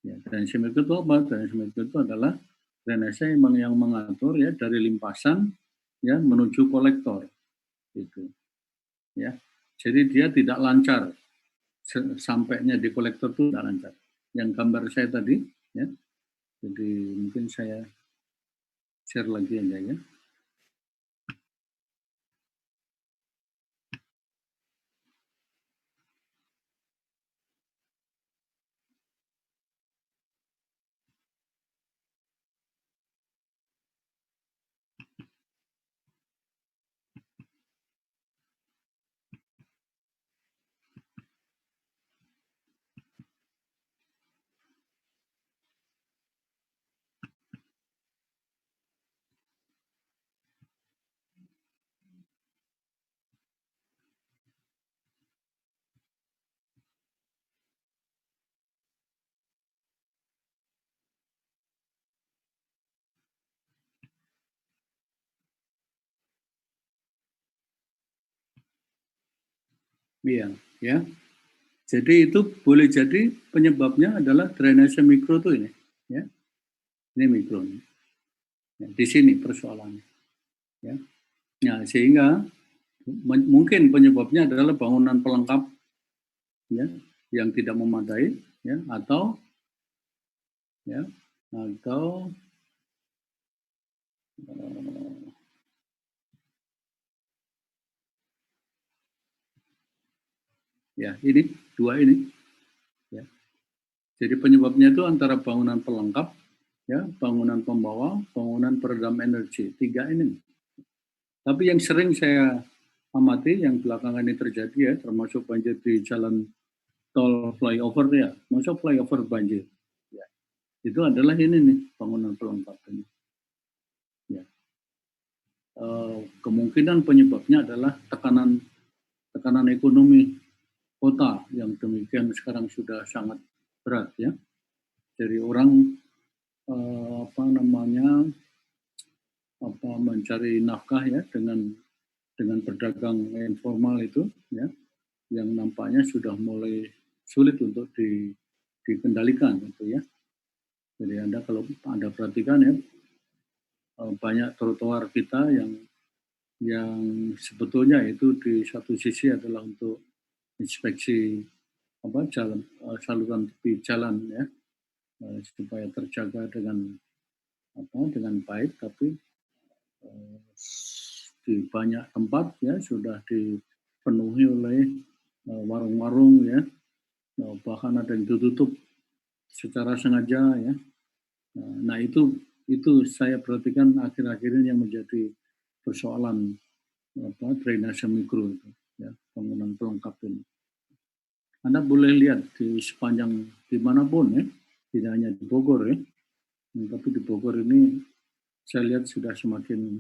Ya, drainase mikro itu apa? Drainase mikro itu adalah drainase yang mengatur ya dari limpasan ya menuju kolektor itu ya. Jadi dia tidak lancar sampainya di kolektor itu tidak lancar. Yang gambar saya tadi ya. Jadi mungkin saya share lagi aja ya. Iya, ya. Jadi itu boleh jadi penyebabnya adalah drainase mikro tuh ini, ya. Ini mikro. Ya, di sini persoalannya, ya. Nah, sehingga mungkin penyebabnya adalah bangunan pelengkap, ya, yang tidak memadai, ya, atau ya ini dua ini. Ya. Jadi penyebabnya itu antara bangunan pelengkap, ya, bangunan pembawa, bangunan peredam energi, tiga ini. Tapi yang sering saya amati yang belakangan ini terjadi ya, termasuk banjir di jalan tol flyover ya, masuk flyover banjir. Ya. Itu adalah ini nih bangunan pelengkap ini. Ya. Kemungkinan penyebabnya adalah tekanan ekonomi kota yang demikian sekarang sudah sangat berat ya. Jadi orang mencari nafkah ya dengan berdagang informal itu ya, yang nampaknya sudah mulai sulit untuk dikendalikan gitu ya. Jadi Anda kalau Anda perhatikan ya, banyak trotoar kita yang sebetulnya itu di satu sisi adalah untuk inspeksi jalan, saluran tepi jalan ya, supaya terjaga dengan baik, tapi di banyak tempat ya sudah dipenuhi oleh warung-warung ya, bahkan ada yang ditutup secara sengaja ya. Nah itu saya perhatikan akhir-akhir ini yang menjadi persoalan drainase mikro itu ya, bangunan pelengkap ini. Anda boleh lihat di sepanjang dimanapun ya, tidak hanya di Bogor ya, tapi di Bogor ini saya lihat sudah semakin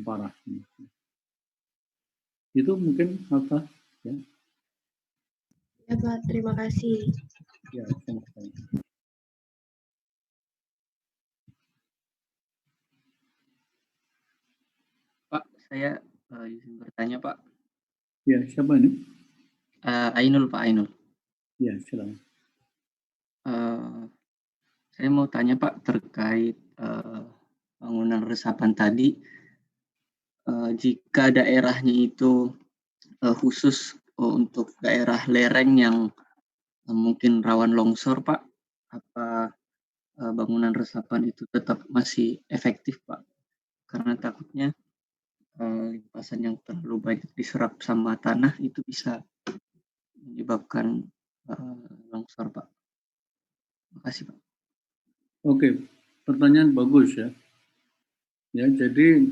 parah. Itu mungkin apa ya? Ya Pak, terima kasih. Ya, sama-sama. Pak, saya izin bertanya Pak. Ya, siapa ini? Ainul Pak, Ainul. Ya, silakan. Saya mau tanya Pak terkait bangunan resapan tadi. Jika daerahnya itu khusus untuk daerah lereng yang mungkin rawan longsor Pak, apa bangunan resapan itu tetap masih efektif Pak? Karena takutnya limpasan yang terlalu banyak diserap sama tanah itu bisa menyebabkan longsor Pak. Terima kasih Pak. Oke, pertanyaan bagus ya. Ya, jadi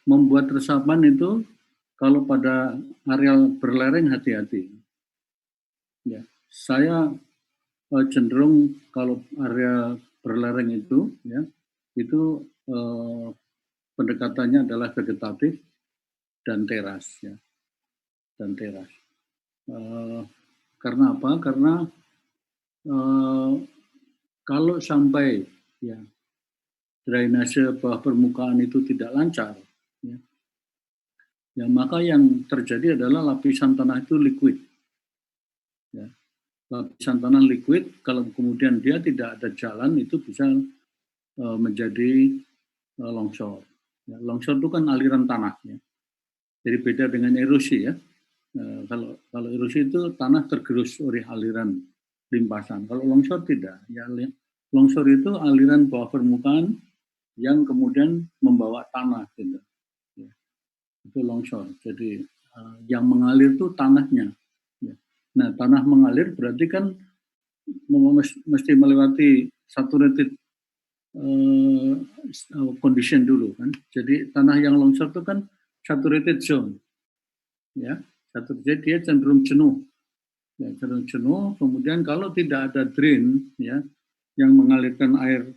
membuat resapan itu kalau pada areal berlereng hati-hati. Ya, saya cenderung kalau area berlereng itu ya itu pendekatannya adalah vegetatif dan teras ya, dan teras. Karena apa? Karena kalau sampai ya drainase bawah permukaan itu tidak lancar, ya maka yang terjadi adalah lapisan tanah itu liquid. Ya. Lapisan tanah liquid, kalau kemudian dia tidak ada jalan, itu bisa menjadi longsor. Ya, longsor itu kan aliran tanah. Ya. Jadi beda dengan erosi ya. Kalau erosi itu tanah tergerus oleh aliran limpasan. Kalau longsor tidak. Ya, longsor itu aliran bawah permukaan yang kemudian membawa tanah. Gitu. Ya. Itu longsor. Jadi yang mengalir itu tanahnya. Ya. Nah, tanah mengalir berarti kan mesti melewati saturated condition dulu kan. Jadi tanah yang longsor itu kan saturated zone, ya. Jadi dia cenderung jenuh, ya, cenderung jenuh. Kemudian kalau tidak ada drain, ya, yang mengalirkan air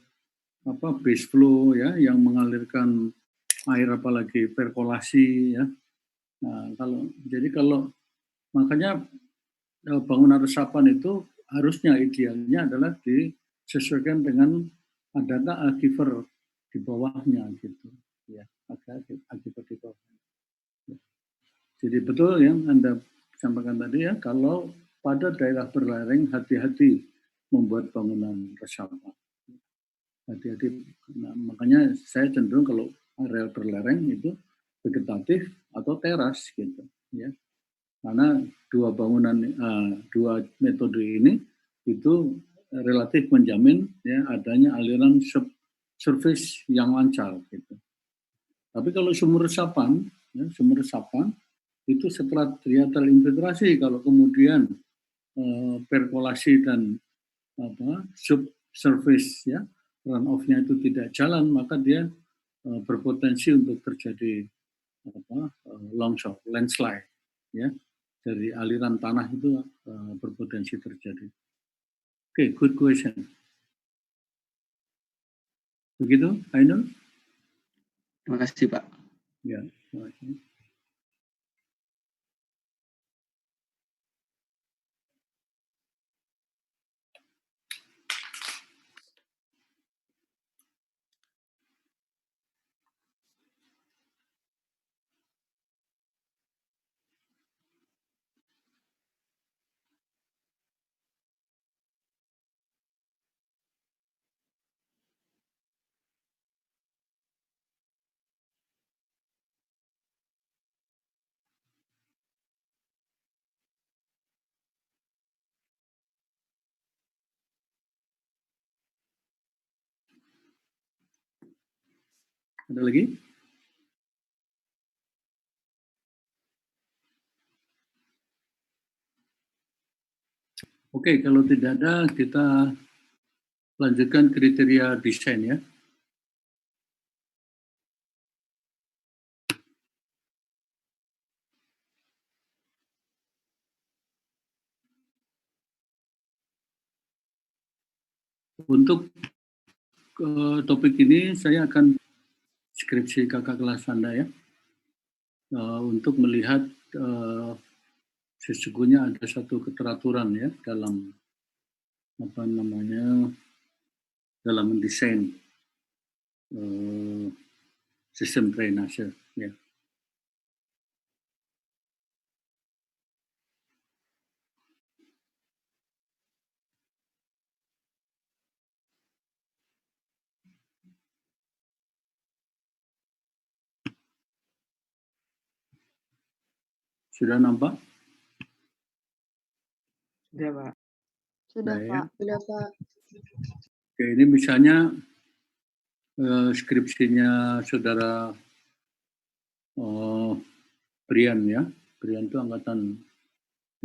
base flow, ya, yang mengalirkan air apalagi perkolasi, ya. Nah, kalau makanya bangunan resapan itu harusnya idealnya adalah disesuaikan dengan adanya aquifer di bawahnya gitu ya, ada aquifer di bawahnya. Ya. Jadi betul yang Anda sampaikan tadi ya, kalau pada daerah berlereng hati-hati membuat bangunan resapan. Hati-hati. Nah, makanya saya cenderung kalau areal berlereng itu vegetatif atau teras gitu ya. Karena dua metode ini itu relatif menjamin ya adanya aliran surface yang lancar gitu. Tapi kalau sumur resapan itu setelah dia terinfiltrasi, kalau kemudian perkolasi dan subsurface ya runoff-nya itu tidak jalan, maka dia berpotensi untuk terjadi longsor, landslide ya. Dari aliran tanah itu berpotensi terjadi. Oke, good question. Begitu, Ainul? Terima kasih, Pak. Ya, terima kasih. Ada lagi? Oke, kalau tidak ada, kita lanjutkan kriteria desain ya. Untuk topik ini saya akan skripsi kakak kelas Anda ya, untuk melihat sesungguhnya ada satu keteraturan ya dalam dalam mendesain sistem drainase ya. Sudah nampak? Sudah, Pak. Sudah, Baik. Pak. Sudah, Pak. Oke, ini misalnya skripsinya saudara Brian ya. Brian itu angkatan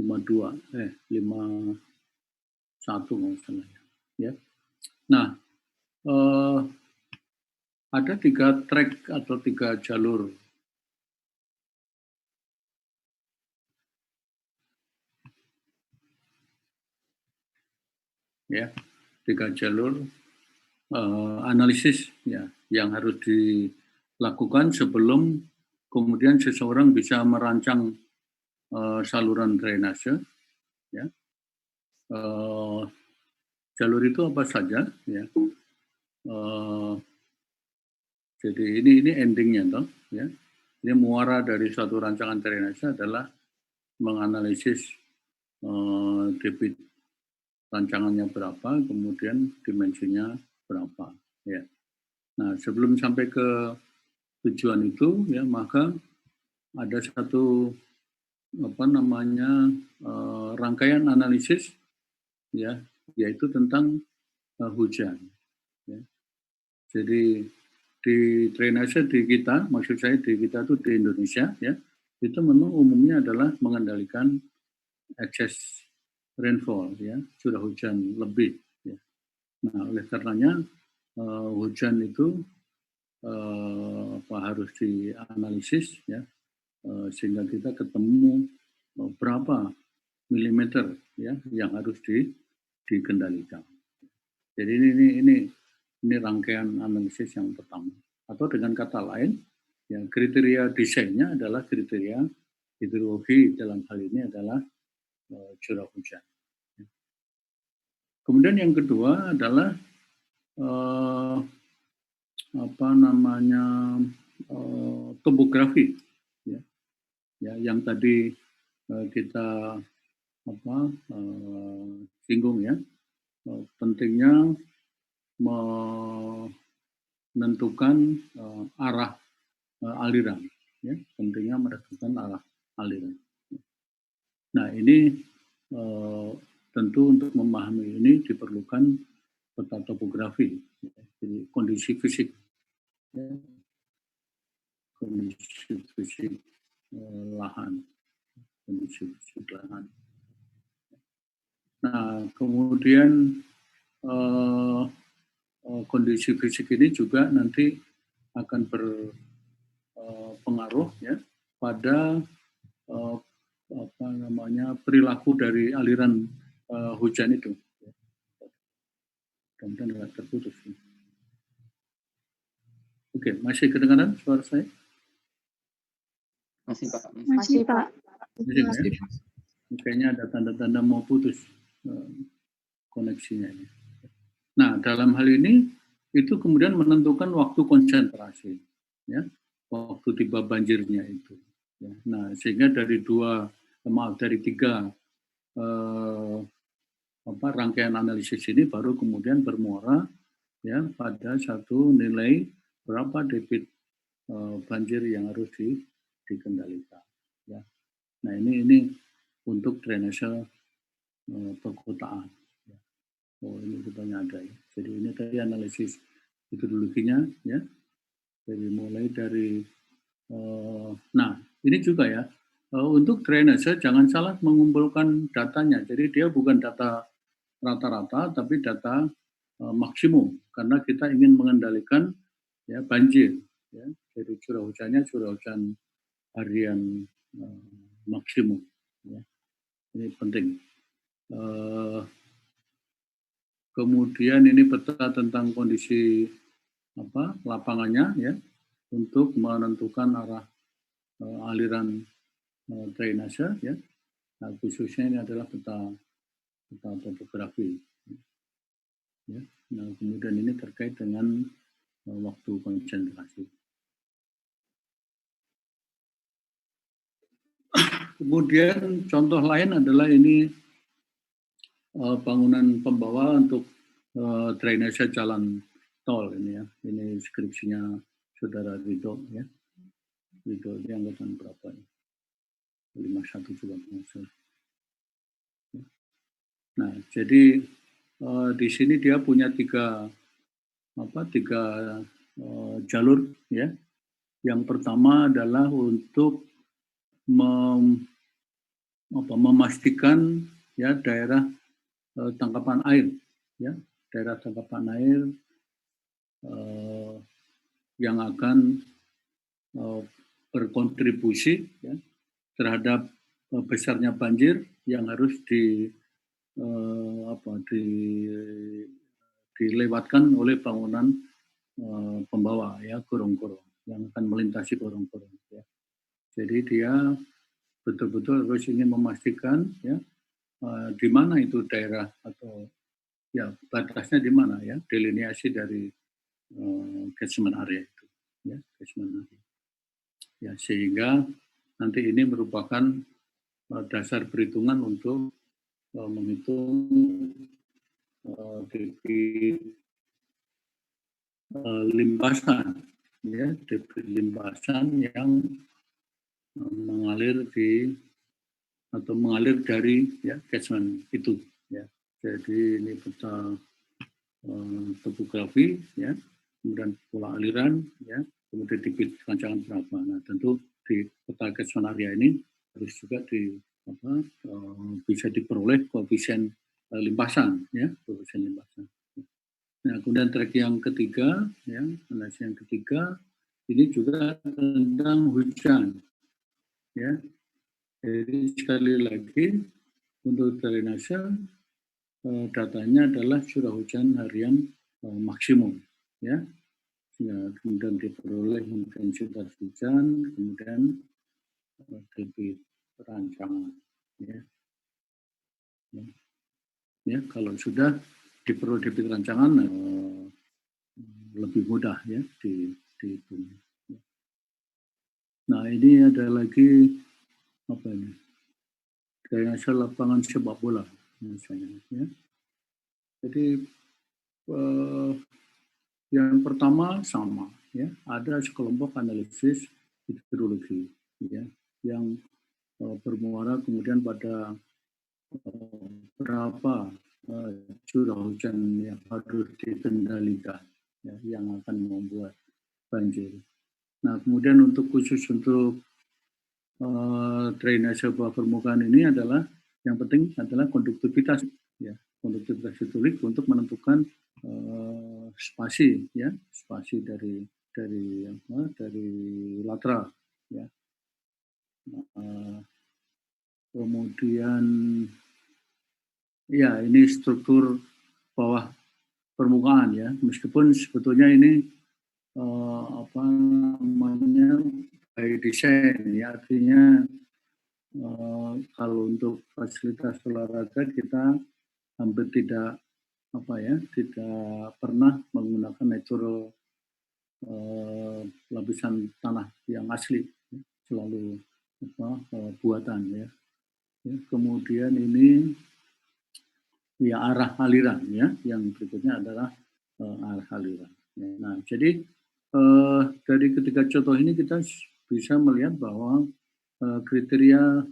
52, 51 maksudnya ya. Nah, ada 3 track atau 3 jalur ya, 3 jalur analisis ya yang harus dilakukan sebelum kemudian seseorang bisa merancang saluran drainase ya. jalur itu apa saja, ya. Jadi ini endingnya toh, ya. Ini muara dari suatu rancangan drainase adalah menganalisis debit rancangannya berapa, kemudian dimensinya berapa, ya. Nah, sebelum sampai ke tujuan itu, ya, maka ada satu rangkaian analisis, ya, yaitu tentang hujan. Ya. Jadi di drainase di kita, maksud saya di kita itu di Indonesia, ya, itu memang umumnya adalah mengendalikan excess rainfall, ya, curah hujan lebih. Ya. Nah, oleh karenanya hujan itu harus dianalisis, ya, sehingga kita ketemu berapa milimeter, ya, yang harus dikendalikan. Jadi ini rangkaian analisis yang pertama. Atau dengan kata lain, ya, kriteria desainnya adalah kriteria hidrologi, dalam hal ini adalah curah hujan. Kemudian yang kedua adalah topografi, ya. Ya, yang tadi kita singgung, ya, pentingnya menentukan arah aliran, ya, pentingnya menentukan arah aliran. Nah, ini tentu untuk memahami ini diperlukan peta topografi, ya, jadi kondisi fisik, ya, kondisi fisik lahan, kondisi fisik lahan. Nah, kemudian kondisi fisik ini juga nanti akan berpengaruh, ya, pada perilaku dari aliran hujan itu. Kemudian tidak terputus. Oke, masih kedengaran suara saya? Masih, Pak. Masih, Pak. Masih, ya? Kayaknya ada tanda-tanda mau putus koneksinya. Nah, dalam hal ini itu kemudian menentukan waktu konsentrasi, ya, waktu tiba banjirnya itu. Ya. Nah, sehingga dari tiga rangkaian analisis ini baru kemudian bermuara, ya, pada satu nilai berapa debit banjir yang harus dikendalikan. Ya. Nah, ini untuk drainase perkotaan. Ya. Oh, ini rupanya ada, ya. Jadi ini tadi analisis hidrologinya, ya. Jadi mulai dari nah, ini juga, ya, untuk drainase jangan salah mengumpulkan datanya. Jadi dia bukan data rata-rata, tapi data maksimum, karena kita ingin mengendalikan, ya, banjir, ya. Jadi curah hujan harian maksimum, ya. Ini penting. Kemudian ini peta tentang kondisi lapangannya, ya, untuk menentukan arah aliran drainase, ya. Nah, khususnya ini adalah peta topografi, ya. Nah, kemudian ini terkait dengan waktu konsentrasi. Kemudian contoh lain adalah ini bangunan pembawa untuk drainase jalan tol ini, ya. Ini skripsinya Saudara Ridho, ya. Ridho ini angkatan berapa ya? 51 juga masuk. Nah, jadi di sini dia punya tiga jalur, ya. Yang pertama adalah untuk memastikan, ya, daerah tangkapan air, ya, daerah tangkapan air yang akan berkontribusi, ya, terhadap besarnya banjir yang harus dilewatkan oleh bangunan pembawa, ya, gorong-gorong yang akan melintasi gorong-gorong, ya. Jadi dia betul-betul harus ingin memastikan, ya, di mana itu daerah atau ya batasnya di mana ya, delineasi dari catchment area itu, ya catchment area. Ya sehingga nanti ini merupakan dasar perhitungan untuk menghitung debit limpasan, ya debit limpasan yang mengalir dari ya catchment itu, ya. Jadi ini peta topografi, ya, kemudian pola aliran, ya, kemudian debit rancangan berapa. Nah, tentu di peta catchment area ini harus juga bisa diperoleh koefisien limpasan, ya, koefisien limpasan. Nah, kemudian track yang ketiga, ya, analisis yang ketiga ini juga tentang hujan, ya. Jadi sekali lagi untuk drainase datanya adalah curah hujan harian maksimum, ya. Kemudian diperoleh intensitas hujan, kemudian debit rancangan, ya. Ya, kalau sudah diperoleh debit rancangan lebih mudah ya dihitung. Nah, ini ada lagi apa ini? Drainase lapangan sepak bola misalnya, ya. Jadi yang pertama sama, ya, ada sekelompok analisis hidrologi, ya, yang bermuara kemudian pada berapa curah hujan yang harus dikendalikan, ya, yang akan membuat banjir. Nah, kemudian khusus untuk drainase bawah permukaan ini adalah yang penting adalah konduktivitas, ya, konduktivitas hidrolik untuk menentukan spasi, ya, spasi dari lateral, ya. Kemudian ya ini struktur bawah permukaan, ya, meskipun sebetulnya ini by design, ya, artinya kalau untuk fasilitas olahraga kita hampir tidak pernah menggunakan natural lapisan tanah yang asli, ya, selalu buatan, ya. Kemudian ini ya arah aliran, ya, yang berikutnya adalah arah aliran. Nah, jadi dari ketiga contoh ini kita bisa melihat bahwa kriteria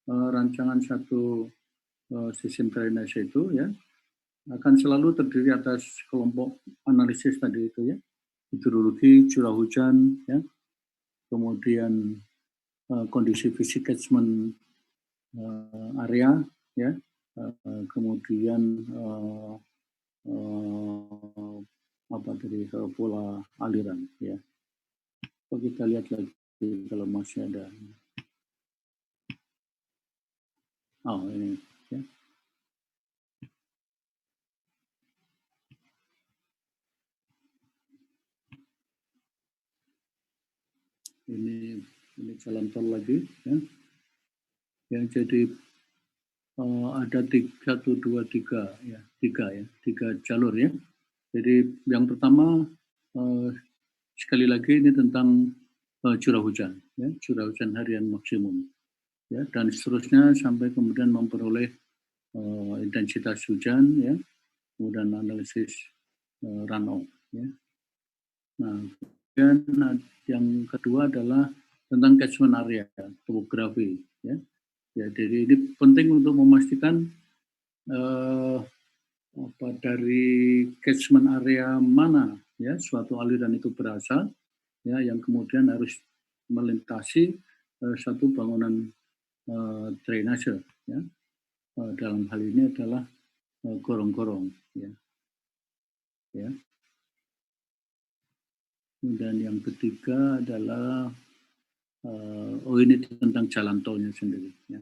rancangan satu sistem drainase itu, ya, akan selalu terdiri atas kelompok analisis tadi itu, ya, hidrologi, curah hujan, ya, kemudian kondisi fisik catchment area, ya, kemudian pola aliran, ya. Kita lihat lagi kalau masih ada. Oh, ini, ya. Ini jalan tol lagi, ya. Yang jadi ada 1, 2, 3, ya, 3 jalur, ya. Jadi yang pertama sekali lagi ini tentang curah hujan, ya, curah hujan harian maksimum, ya, dan seterusnya sampai kemudian memperoleh intensitas hujan, ya, kemudian analisis runoff, ya. Nah, kemudian yang kedua adalah tentang catchment area, topografi, ya. Ya, jadi ini penting untuk memastikan dari catchment area mana, ya, suatu aliran itu berasal, ya, yang kemudian harus melintasi satu bangunan drainase, ya. Dalam hal ini adalah gorong-gorong, ya. Ya. Dan yang ketiga adalah ini tentang jalan tolnya sendiri, ya.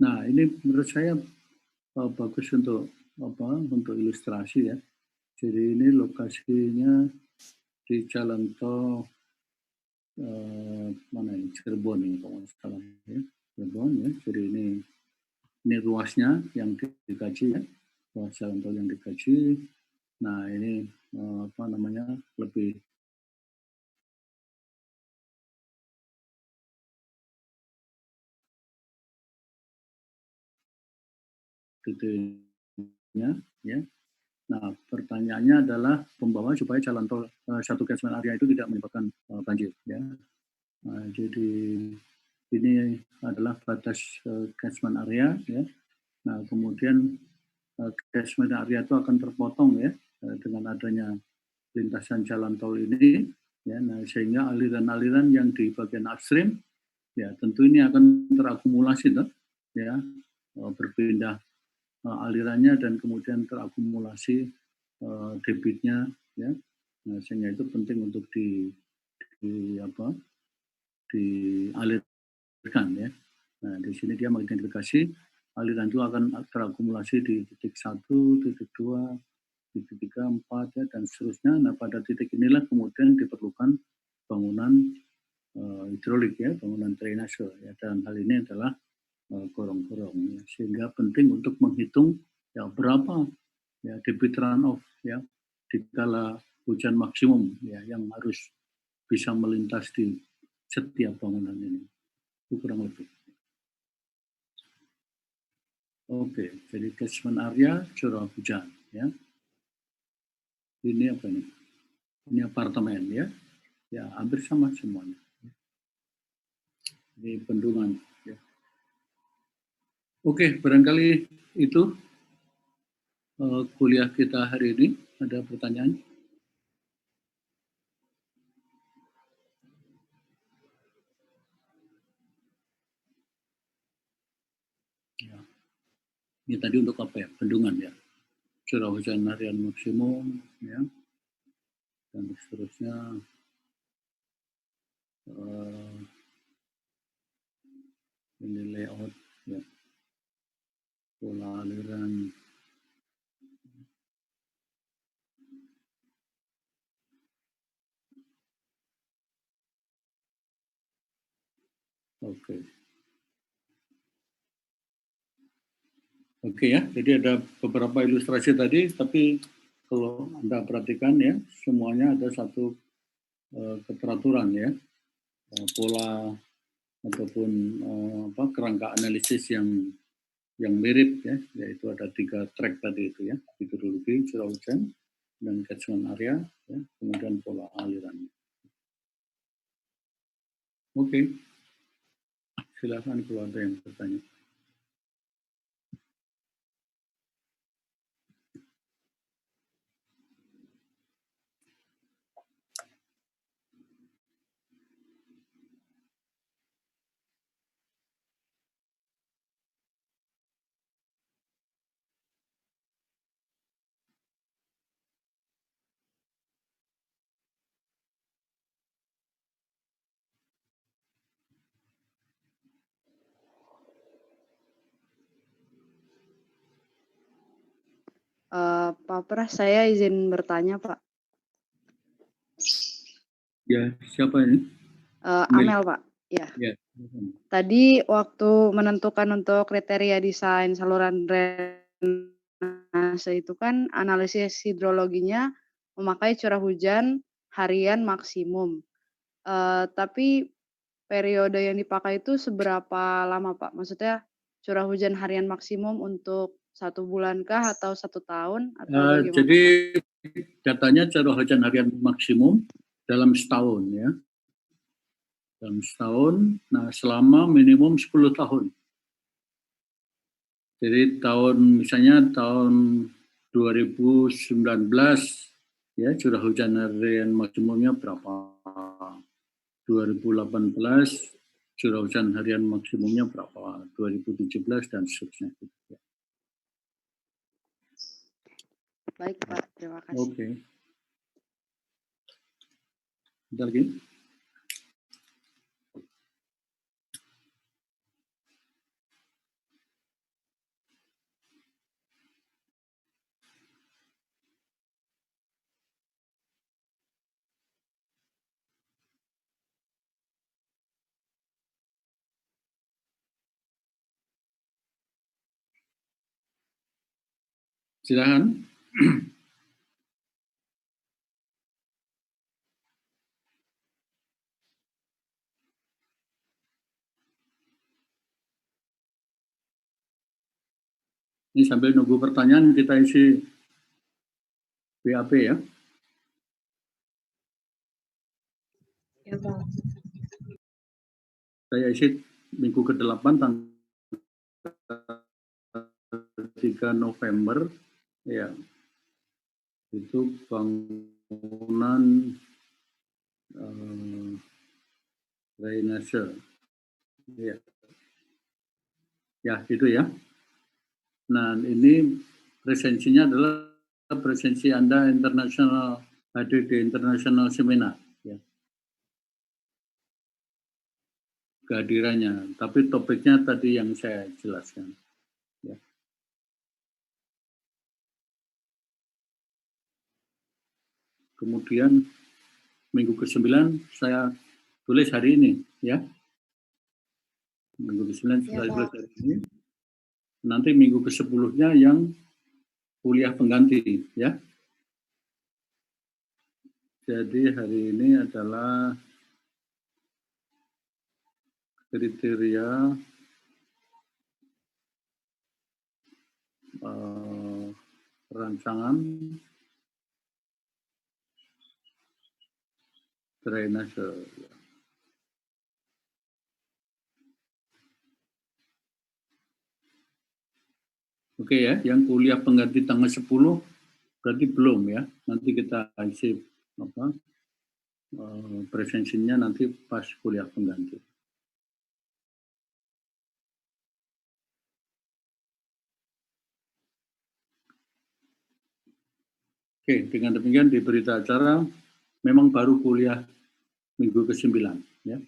Nah, ini menurut saya bagus untuk ilustrasi, ya. Jadi ini lokasinya di jalan tol mana ini, Cirebon ini kalau nggak salah, ya, Cirebon, ya. Jadi ini ruasnya yang dikaji, ya. ruas jalan tol yang digaji. Nah ini lebih detailnya ya. Nah pertanyaannya adalah pembawa supaya jalan tol satu catchment area itu tidak menyebabkan banjir ya. Nah, jadi ini adalah batas catchment area ya. Nah kemudian catchment area itu akan terpotong ya dengan adanya lintasan jalan tol ini ya. Nah sehingga aliran-aliran yang di bagian upstream ya tentu ini akan terakumulasi toh ya, berpindah alirannya dan kemudian terakumulasi debitnya ya. Nah, sehingga itu penting untuk dialirkan ya. Nah di sini dia mengidentifikasi aliran itu akan terakumulasi di titik 1, titik 2, titik 3, 4 ya, dan seterusnya. Nah pada titik inilah kemudian diperlukan bangunan hidrolik ya, bangunan drainase ya. Dalam hal ini adalah gorong-gorong ya. Sehingga penting untuk menghitung ya berapa ya debit runoff ya dikala hujan maksimum ya yang harus bisa melintas di setiap bangunan ini. Itu kurang lebih. Oke, jadi catchment area curah hujan ya. Ini apa ini? Ini apartemen ya. Ya, hampir sama semuanya. Ini bendungan ya. Oke, barangkali itu kuliah kita hari ini. Ada pertanyaan? Ya. Ini tadi untuk apa ya? Bendungan ya. Curah hujan harian maksimum ya. Dan seterusnya ini layout ya. Pola aliran. Oke. Oke ya, jadi ada beberapa ilustrasi tadi, tapi kalau Anda perhatikan ya, semuanya ada satu keteraturan ya, pola ataupun kerangka analisis yang mirip ya, yaitu ada 3 track tadi itu ya, hidrologi, curah hujan, dan catchment area, ya, kemudian pola aliran. Oke, silakan kalau ada yang bertanya. Pak Pras, saya izin bertanya, Pak. Ya, siapa ini? Amel, Pak. Ya. Ya. Tadi waktu menentukan untuk kriteria desain saluran drainase itu kan analisis hidrologinya memakai curah hujan harian maksimum. Tapi periode yang dipakai itu seberapa lama, Pak? Maksudnya curah hujan harian maksimum untuk 1 bulankah atau 1 tahun atau bagaimana, Jadi Pak? datanya curah hujan harian maksimum dalam setahun ya. Dalam setahun, nah selama minimum 10 tahun. Jadi misalnya tahun 2019 ya curah hujan harian maksimumnya berapa? 2018 curah hujan harian maksimumnya berapa? 2017 dan seterusnya. Baik, Pak. Terima kasih. Oke. Bentar lagi. Silakan. Ini sambil nunggu pertanyaan kita isi BAP ya. Ya, Pak. Saya isi minggu ke-8 tanggal 3 November ya. Itu bangunan drainase. Ya. Ya, itu ya. Nah, ini presensinya adalah presensi Anda internasional, hadir di internasional seminar. Ya. Kehadirannya, tapi topiknya tadi yang saya jelaskan. Ya. Kemudian minggu ke-9 saya tulis hari ini, ya. Minggu ke-9 Ya, saya tulis Pak. hari ini. Nanti minggu ke-10-nya yang kuliah pengganti, ya. Jadi hari ini adalah kriteria rancangan drainase. Oke ya, yang kuliah pengganti tanggal 10 berarti belum ya. Nanti kita isi presensinya nanti pas kuliah pengganti. Oke, dengan demikian di berita acara memang baru kuliah minggu ke-9 ya.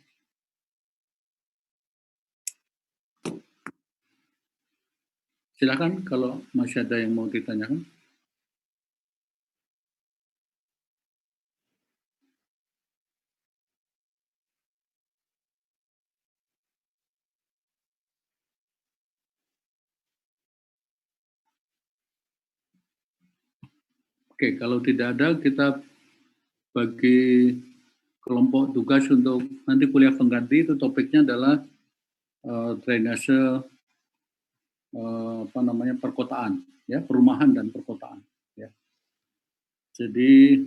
Silakan kalau masih ada yang mau ditanyakan. Oke, kalau tidak ada kita bagi kelompok tugas untuk nanti kuliah pengganti. Itu topiknya adalah drainase perkotaan, ya, perumahan dan perkotaan. Ya. Jadi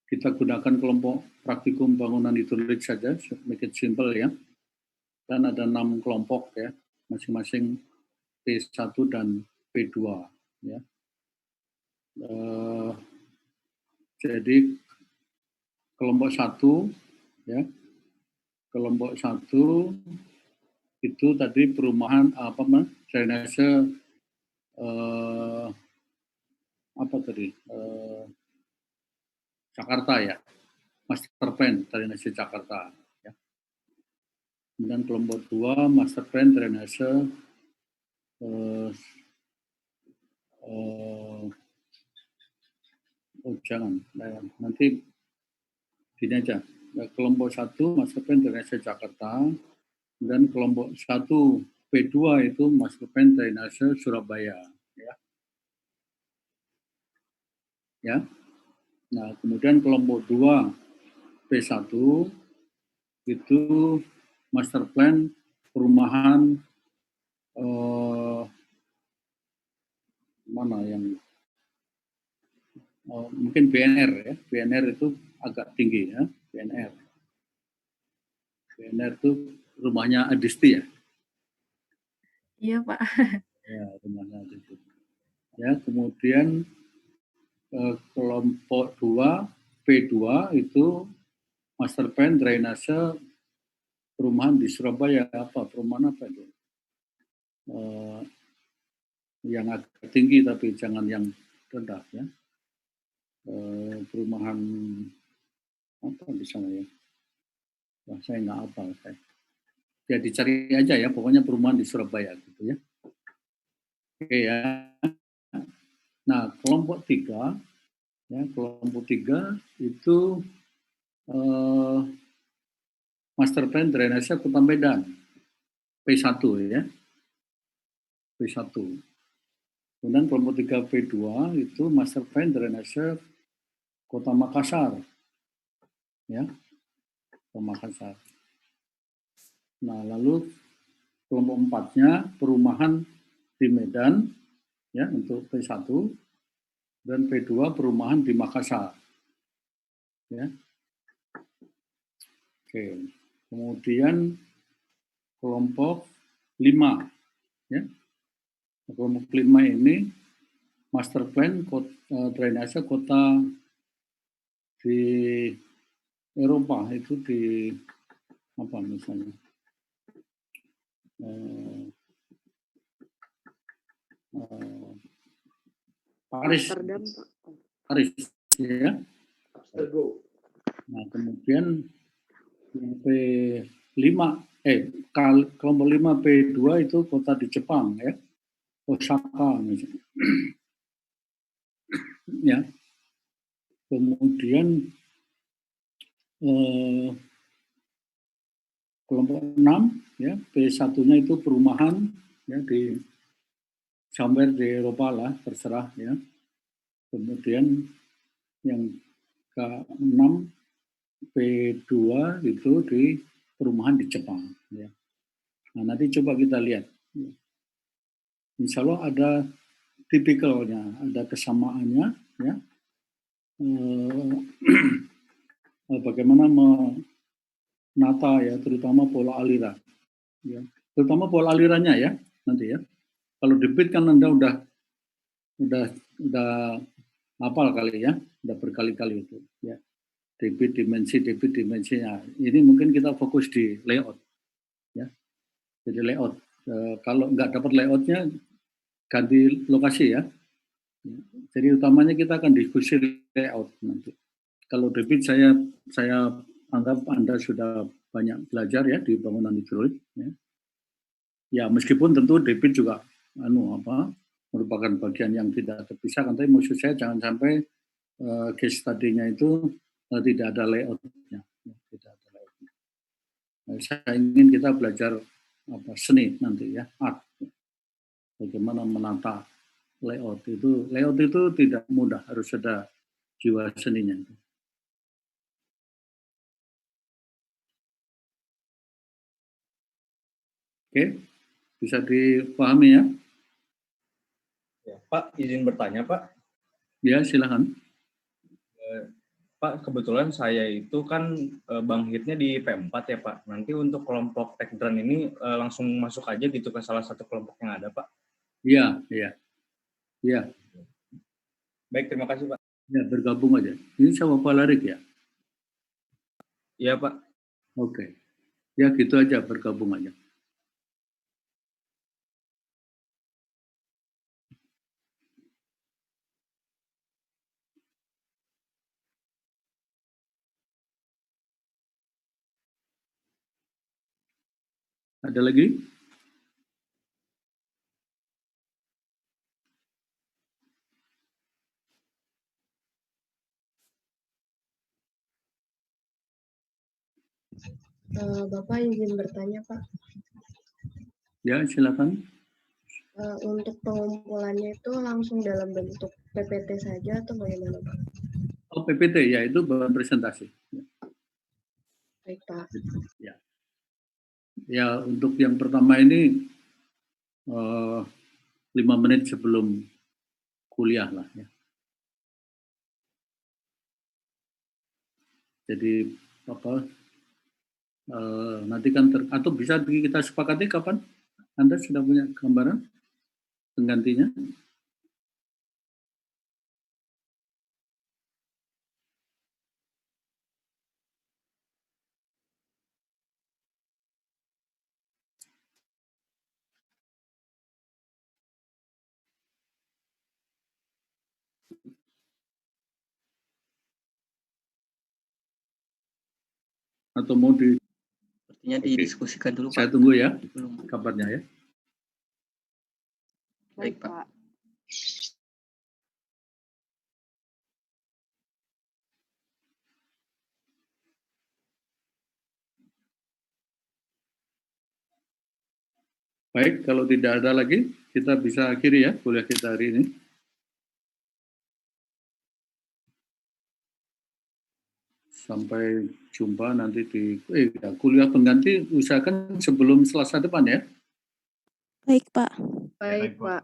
kita gunakan kelompok praktikum bangunan hidrolik saja, make it simple ya. Dan ada 6 kelompok ya, masing-masing P1 dan P2 ya. Jadi kelompok 1 ya, kelompok 1 itu tadi perumahan drainase Jakarta ya, master plan drainase Jakarta ya. Kemudian kelompok 2 master plan drainase nanti gini aja. Kelompok 1 master plan drainase Jakarta, dan kelompok 1 P2 itu master plan drainase Surabaya ya. Ya. Nah, kemudian kelompok 2 P1 itu master plan perumahan mungkin BNR ya. BNR itu agak tinggi ya, BNR. BNR itu rumahnya Adisti ya. Iya, Pak. Ya, rumahnya Adisti. Ya, kemudian kelompok 2 P2 itu master plan drainase perumahan di Surabaya. Perumahan apa itu? Yang agak tinggi tapi jangan yang rendah ya. Perumahan apa di sana ya? Wah, saya nggak hafal saya. Ya dicari aja ya, pokoknya perumahan di Surabaya gitu ya. Oke ya. Nah, kelompok 3 ya, kelompok 3 itu master plan drainase Kota Medan P1 ya. P1. Kemudian kelompok 3 P2 itu master plan drainase Kota Makassar. Ya, Kota Makassar. Nah, lalu kelompok 4-nya perumahan di Medan, ya, untuk P1, dan P2 perumahan di Makassar. Ya. Oke. Kemudian kelompok 5, ya. Kelompok 5 ini master plan drainase kota di Eropa, itu di apa misalnya? Paris, Amsterdam, Pak. Paris, ya. Nah, kemudian P5, kelompok 5 P2 itu kota di Jepang, ya, Osaka misalnya. Ya. Kemudian kelompok 6, ya, P1-nya itu perumahan, ya, di somewhere di Eropa lah, terserah, ya. Kemudian yang ke-6 P2 itu di perumahan di Jepang, ya. Nah, nanti coba kita lihat. Insya Allah ada tipikalnya, ada kesamaannya, ya. Bagaimana menata, ya, terutama pola aliran, ya. Terutama pola alirannya, ya, nanti, ya. Kalau debit kan Anda udah hafal kali, ya, udah berkali-kali itu, ya. Debit dimensinya. Ini mungkin kita fokus di layout, ya. Jadi layout. Kalau nggak dapat layoutnya, ganti lokasi, ya. Jadi utamanya kita akan diskusi layout nanti. Kalau debit saya anggap Anda sudah banyak belajar, ya, di bangunan hidrolik, ya. Ya, meskipun tentu debit juga merupakan bagian yang tidak terpisahkan, tapi maksud saya jangan sampai case study-nya itu tidak ada layout-nya. Tidak ada layout-nya. Nah, saya ingin kita belajar seni nanti, ya, art. Bagaimana menata layout itu. Layout itu tidak mudah, harus ada jiwa seninya. Oke, bisa dipahami, ya? Ya, Pak, izin bertanya, Pak. Ya, silakan. Pak, kebetulan saya itu kan bangkitnya di P4, ya, Pak. Nanti untuk kelompok Tekdran ini langsung masuk aja gitu ke salah satu kelompok yang ada, Pak? Iya. Baik, terima kasih, Pak. Ya, bergabung aja. Ini sama Pak Larik, ya? Iya, Pak. Oke. Ya, gitu aja, bergabung aja. Ada lagi? Bapak izin bertanya, Pak. Ya, silakan. Untuk pengumpulannya itu langsung dalam bentuk PPT saja atau bagaimana, Pak? Oh, PPT, ya, itu bahan presentasi. Baik, Pak. Ya. Ya, untuk yang pertama ini 5 menit sebelum kuliah lah, ya. Jadi nanti kan atau bisa kita sepakati kapan? Anda sudah punya gambaran penggantinya? Atau mau Sepertinya didiskusikan dulu, Pak. Saya tunggu, ya, Belum. kabarnya, ya. Baik, Pak. Baik, kalau tidak ada lagi, kita bisa akhiri ya kuliah kita hari ini. Sampai jumpa nanti di kuliah pengganti usahakan sebelum Selasa depan ya. Baik, Pak. Baik, Pak.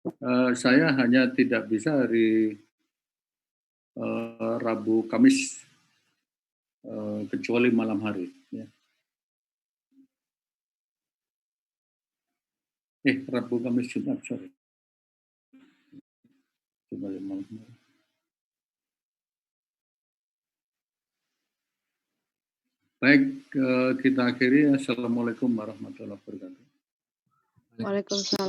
Pak. Saya hanya tidak bisa hari Rabu, Kamis, kecuali malam hari. Ya. Rabu, Kamis, Jumat, sorry. Kecuali malam hari. Baik, kita akhiri. Assalamualaikum warahmatullahi wabarakatuh. Waalaikumsalam.